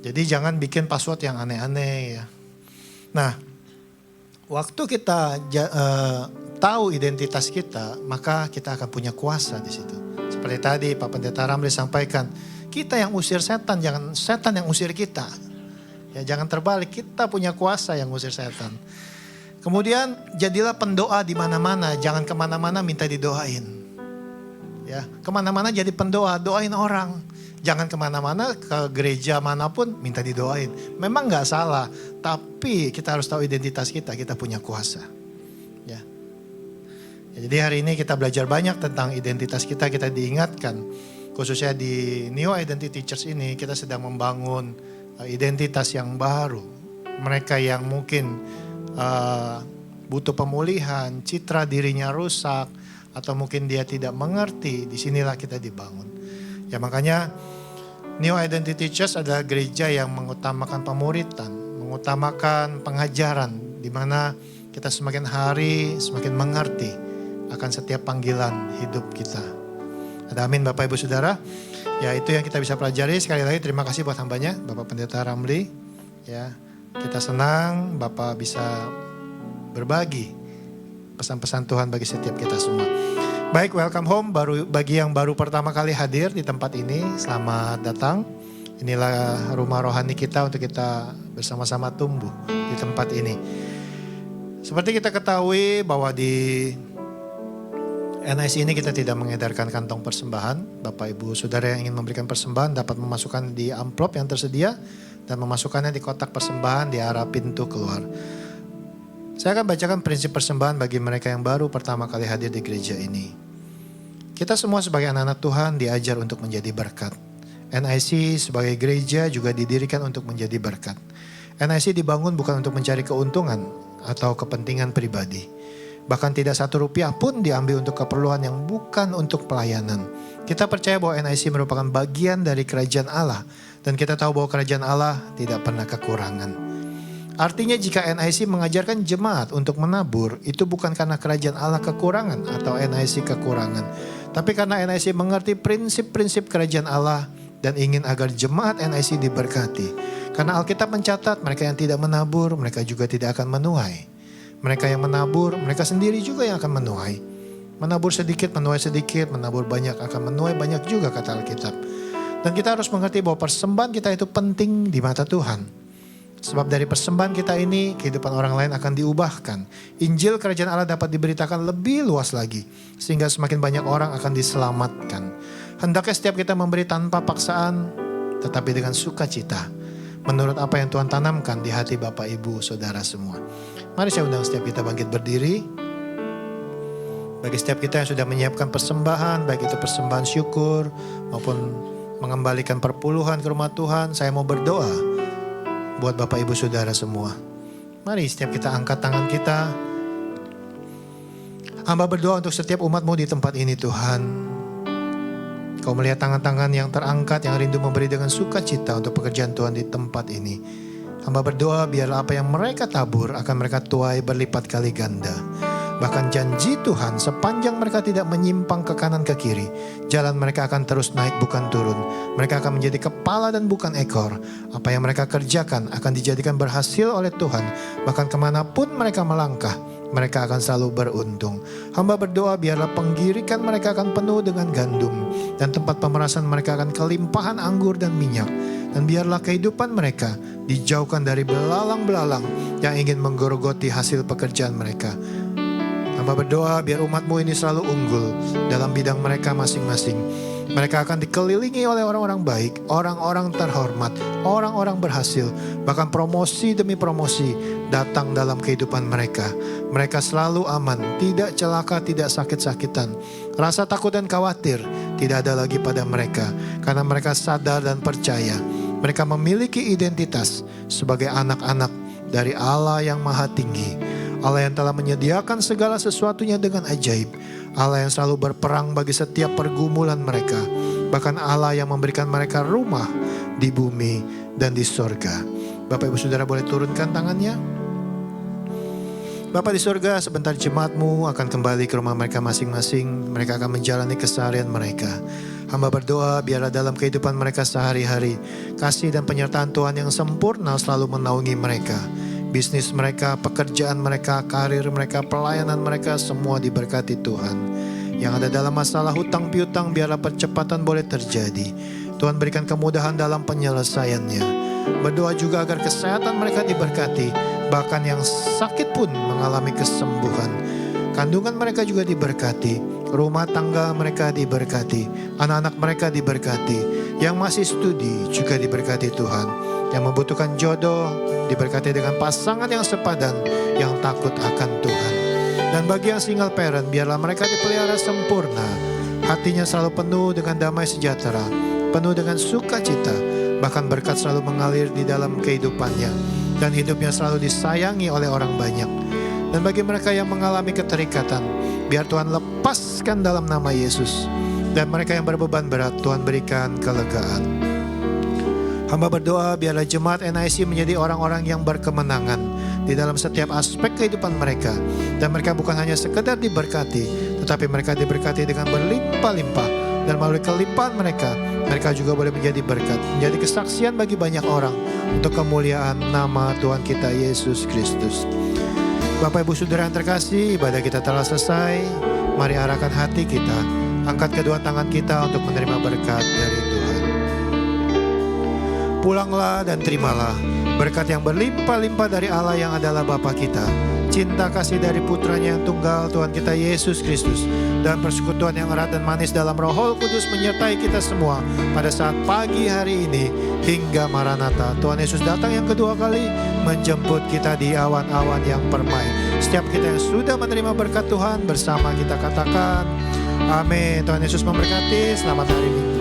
Jadi jangan bikin password yang aneh-aneh ya. Nah, waktu kita tahu identitas kita, maka kita akan punya kuasa di situ. Seperti tadi Pak Pendeta Ramli sampaikan, kita yang usir setan, jangan setan yang usir kita. Ya, jangan terbalik, kita punya kuasa yang usir setan. Kemudian jadilah pendoa di mana-mana, jangan kemana-mana minta didoain. Ya, kemana-mana jadi pendoa, doain orang. Jangan kemana-mana ke gereja manapun minta didoain. Memang gak salah, tapi kita harus tahu identitas kita punya kuasa. Ya. Ya, jadi hari ini kita belajar banyak tentang identitas kita diingatkan. Khususnya di New Identity Church ini kita sedang membangun identitas yang baru. Mereka yang mungkin butuh pemulihan, citra dirinya rusak, atau mungkin dia tidak mengerti, disinilah kita dibangun. Ya makanya New Identity Church adalah gereja yang mengutamakan pemuritan, mengutamakan pengajaran, di mana kita semakin hari semakin mengerti akan setiap panggilan hidup kita. Ada amin Bapak Ibu Saudara. Ya itu yang kita bisa pelajari. Sekali lagi terima kasih buat hambanya Bapak Pendeta Ramli. Ya kita senang Bapak bisa berbagi pesan-pesan Tuhan bagi setiap kita semua. Baik, welcome home. Bagi yang baru pertama kali hadir di tempat ini, selamat datang. Inilah rumah rohani kita untuk kita bersama-sama tumbuh di tempat ini. Seperti kita ketahui bahwa di NIC ini kita tidak mengedarkan kantong persembahan. Bapak Ibu Saudara yang ingin memberikan persembahan dapat memasukkan di amplop yang tersedia dan memasukkannya di kotak persembahan di arah pintu keluar. Saya akan bacakan prinsip persembahan bagi mereka yang baru pertama kali hadir di gereja ini. Kita semua sebagai anak-anak Tuhan diajar untuk menjadi berkat. NIC sebagai gereja juga didirikan untuk menjadi berkat. NIC dibangun bukan untuk mencari keuntungan atau kepentingan pribadi. Bahkan tidak 1 rupiah pun diambil untuk keperluan yang bukan untuk pelayanan. Kita percaya bahwa NIC merupakan bagian dari kerajaan Allah. Dan kita tahu bahwa kerajaan Allah tidak pernah kekurangan. Artinya jika NIC mengajarkan jemaat untuk menabur, itu bukan karena kerajaan Allah kekurangan atau NIC kekurangan. Tapi karena NIC mengerti prinsip-prinsip kerajaan Allah dan ingin agar jemaat NIC diberkati. Karena Alkitab mencatat mereka yang tidak menabur, mereka juga tidak akan menuai. Mereka yang menabur, mereka sendiri juga yang akan menuai. Menabur sedikit, menuai sedikit, menabur banyak, akan menuai banyak juga kata Alkitab. Dan kita harus mengerti bahwa persembahan kita itu penting di mata Tuhan. Sebab dari persembahan kita ini, kehidupan orang lain akan diubahkan. Injil kerajaan Allah dapat diberitakan lebih luas lagi. Sehingga semakin banyak orang akan diselamatkan. Hendaknya setiap kita memberi tanpa paksaan, tetapi dengan sukacita. Menurut apa yang Tuhan tanamkan di hati Bapak, Ibu, Saudara semua. Mari saya undang setiap kita bangkit berdiri. Bagi setiap kita yang sudah menyiapkan persembahan, baik itu persembahan syukur maupun mengembalikan perpuluhan ke rumah Tuhan, saya mau berdoa buat Bapak Ibu Saudara semua. Mari setiap kita angkat tangan kita. Hamba berdoa untuk setiap umat-Mu di tempat ini Tuhan. Kau melihat tangan-tangan yang terangkat yang rindu memberi dengan sukacita untuk pekerjaan Tuhan di tempat ini. Hamba berdoa biarlah apa yang mereka tabur akan mereka tuai berlipat kali ganda. Bahkan janji Tuhan sepanjang mereka tidak menyimpang ke kanan ke kiri, jalan mereka akan terus naik bukan turun. Mereka akan menjadi kepala dan bukan ekor. Apa yang mereka kerjakan akan dijadikan berhasil oleh Tuhan. Bahkan kemanapun mereka melangkah, mereka akan selalu beruntung. Hamba berdoa biarlah penggirikan mereka akan penuh dengan gandum. Dan tempat pemerasan mereka akan kelimpahan anggur dan minyak. Dan biarlah kehidupan mereka dijauhkan dari belalang-belalang yang ingin menggerogoti hasil pekerjaan mereka. Hamba berdoa biar umat-Mu ini selalu unggul dalam bidang mereka masing-masing. Mereka akan dikelilingi oleh orang-orang baik, orang-orang terhormat, orang-orang berhasil. Bahkan promosi demi promosi datang dalam kehidupan mereka. Mereka selalu aman, tidak celaka, tidak sakit-sakitan. Rasa takut dan khawatir tidak ada lagi pada mereka. Karena mereka sadar dan percaya. Mereka memiliki identitas sebagai anak-anak dari Allah yang Maha Tinggi. Allah yang telah menyediakan segala sesuatunya dengan ajaib. Allah yang selalu berperang bagi setiap pergumulan mereka. Bahkan Allah yang memberikan mereka rumah di bumi dan di sorga. Bapak Ibu Saudara boleh turunkan tangannya. Bapak di sorga, sebentar jemaat-Mu akan kembali ke rumah mereka masing-masing. Mereka akan menjalani keseharian mereka. Hamba berdoa biarlah dalam kehidupan mereka sehari-hari, kasih dan penyertaan Tuhan yang sempurna selalu menaungi mereka. Bisnis mereka, pekerjaan mereka, karir mereka, pelayanan mereka, semua diberkati Tuhan. Yang ada dalam masalah hutang piutang, biarlah percepatan boleh terjadi. Tuhan berikan kemudahan dalam penyelesaiannya. Berdoa juga agar kesehatan mereka diberkati. Bahkan yang sakit pun mengalami kesembuhan. Kandungan mereka juga diberkati. Rumah tangga mereka diberkati. Anak-anak mereka diberkati. Yang masih studi juga diberkati Tuhan. Yang membutuhkan jodoh diberkati dengan pasangan yang sepadan, yang takut akan Tuhan. Dan bagi yang single parent, biarlah mereka dipelihara sempurna. Hatinya selalu penuh dengan damai sejahtera, penuh dengan sukacita. Bahkan berkat selalu mengalir di dalam kehidupannya. Dan hidupnya selalu disayangi oleh orang banyak. Dan bagi mereka yang mengalami keterikatan, biar Tuhan lepaskan dalam nama Yesus. Dan mereka yang berbeban berat, Tuhan berikan kelegaan. Hamba berdoa biarlah jemaat NIC menjadi orang-orang yang berkemenangan di dalam setiap aspek kehidupan mereka. Dan mereka bukan hanya sekedar diberkati, tetapi mereka diberkati dengan berlimpah-limpah. Dan melalui kelimpahan mereka, mereka juga boleh menjadi berkat, menjadi kesaksian bagi banyak orang untuk kemuliaan nama Tuhan kita Yesus Kristus. Bapak Ibu Saudara yang terkasih, ibadah kita telah selesai. Mari arahkan hati kita, angkat kedua tangan kita untuk menerima berkat dari Tuhan. Pulanglah dan terimalah berkat yang berlimpah-limpah dari Allah yang adalah Bapa kita, cinta kasih dari putranya yang tunggal Tuhan kita Yesus Kristus, dan persekutuan yang erat dan manis dalam Roh Kudus menyertai kita semua pada saat pagi hari ini hingga Maranatha. Tuhan Yesus datang yang kedua kali. menjemput kita di awan-awan yang permai. Setiap kita yang sudah menerima berkat Tuhan, bersama kita katakan, amin. Tuhan Yesus memberkati. Selamat hari Minggu.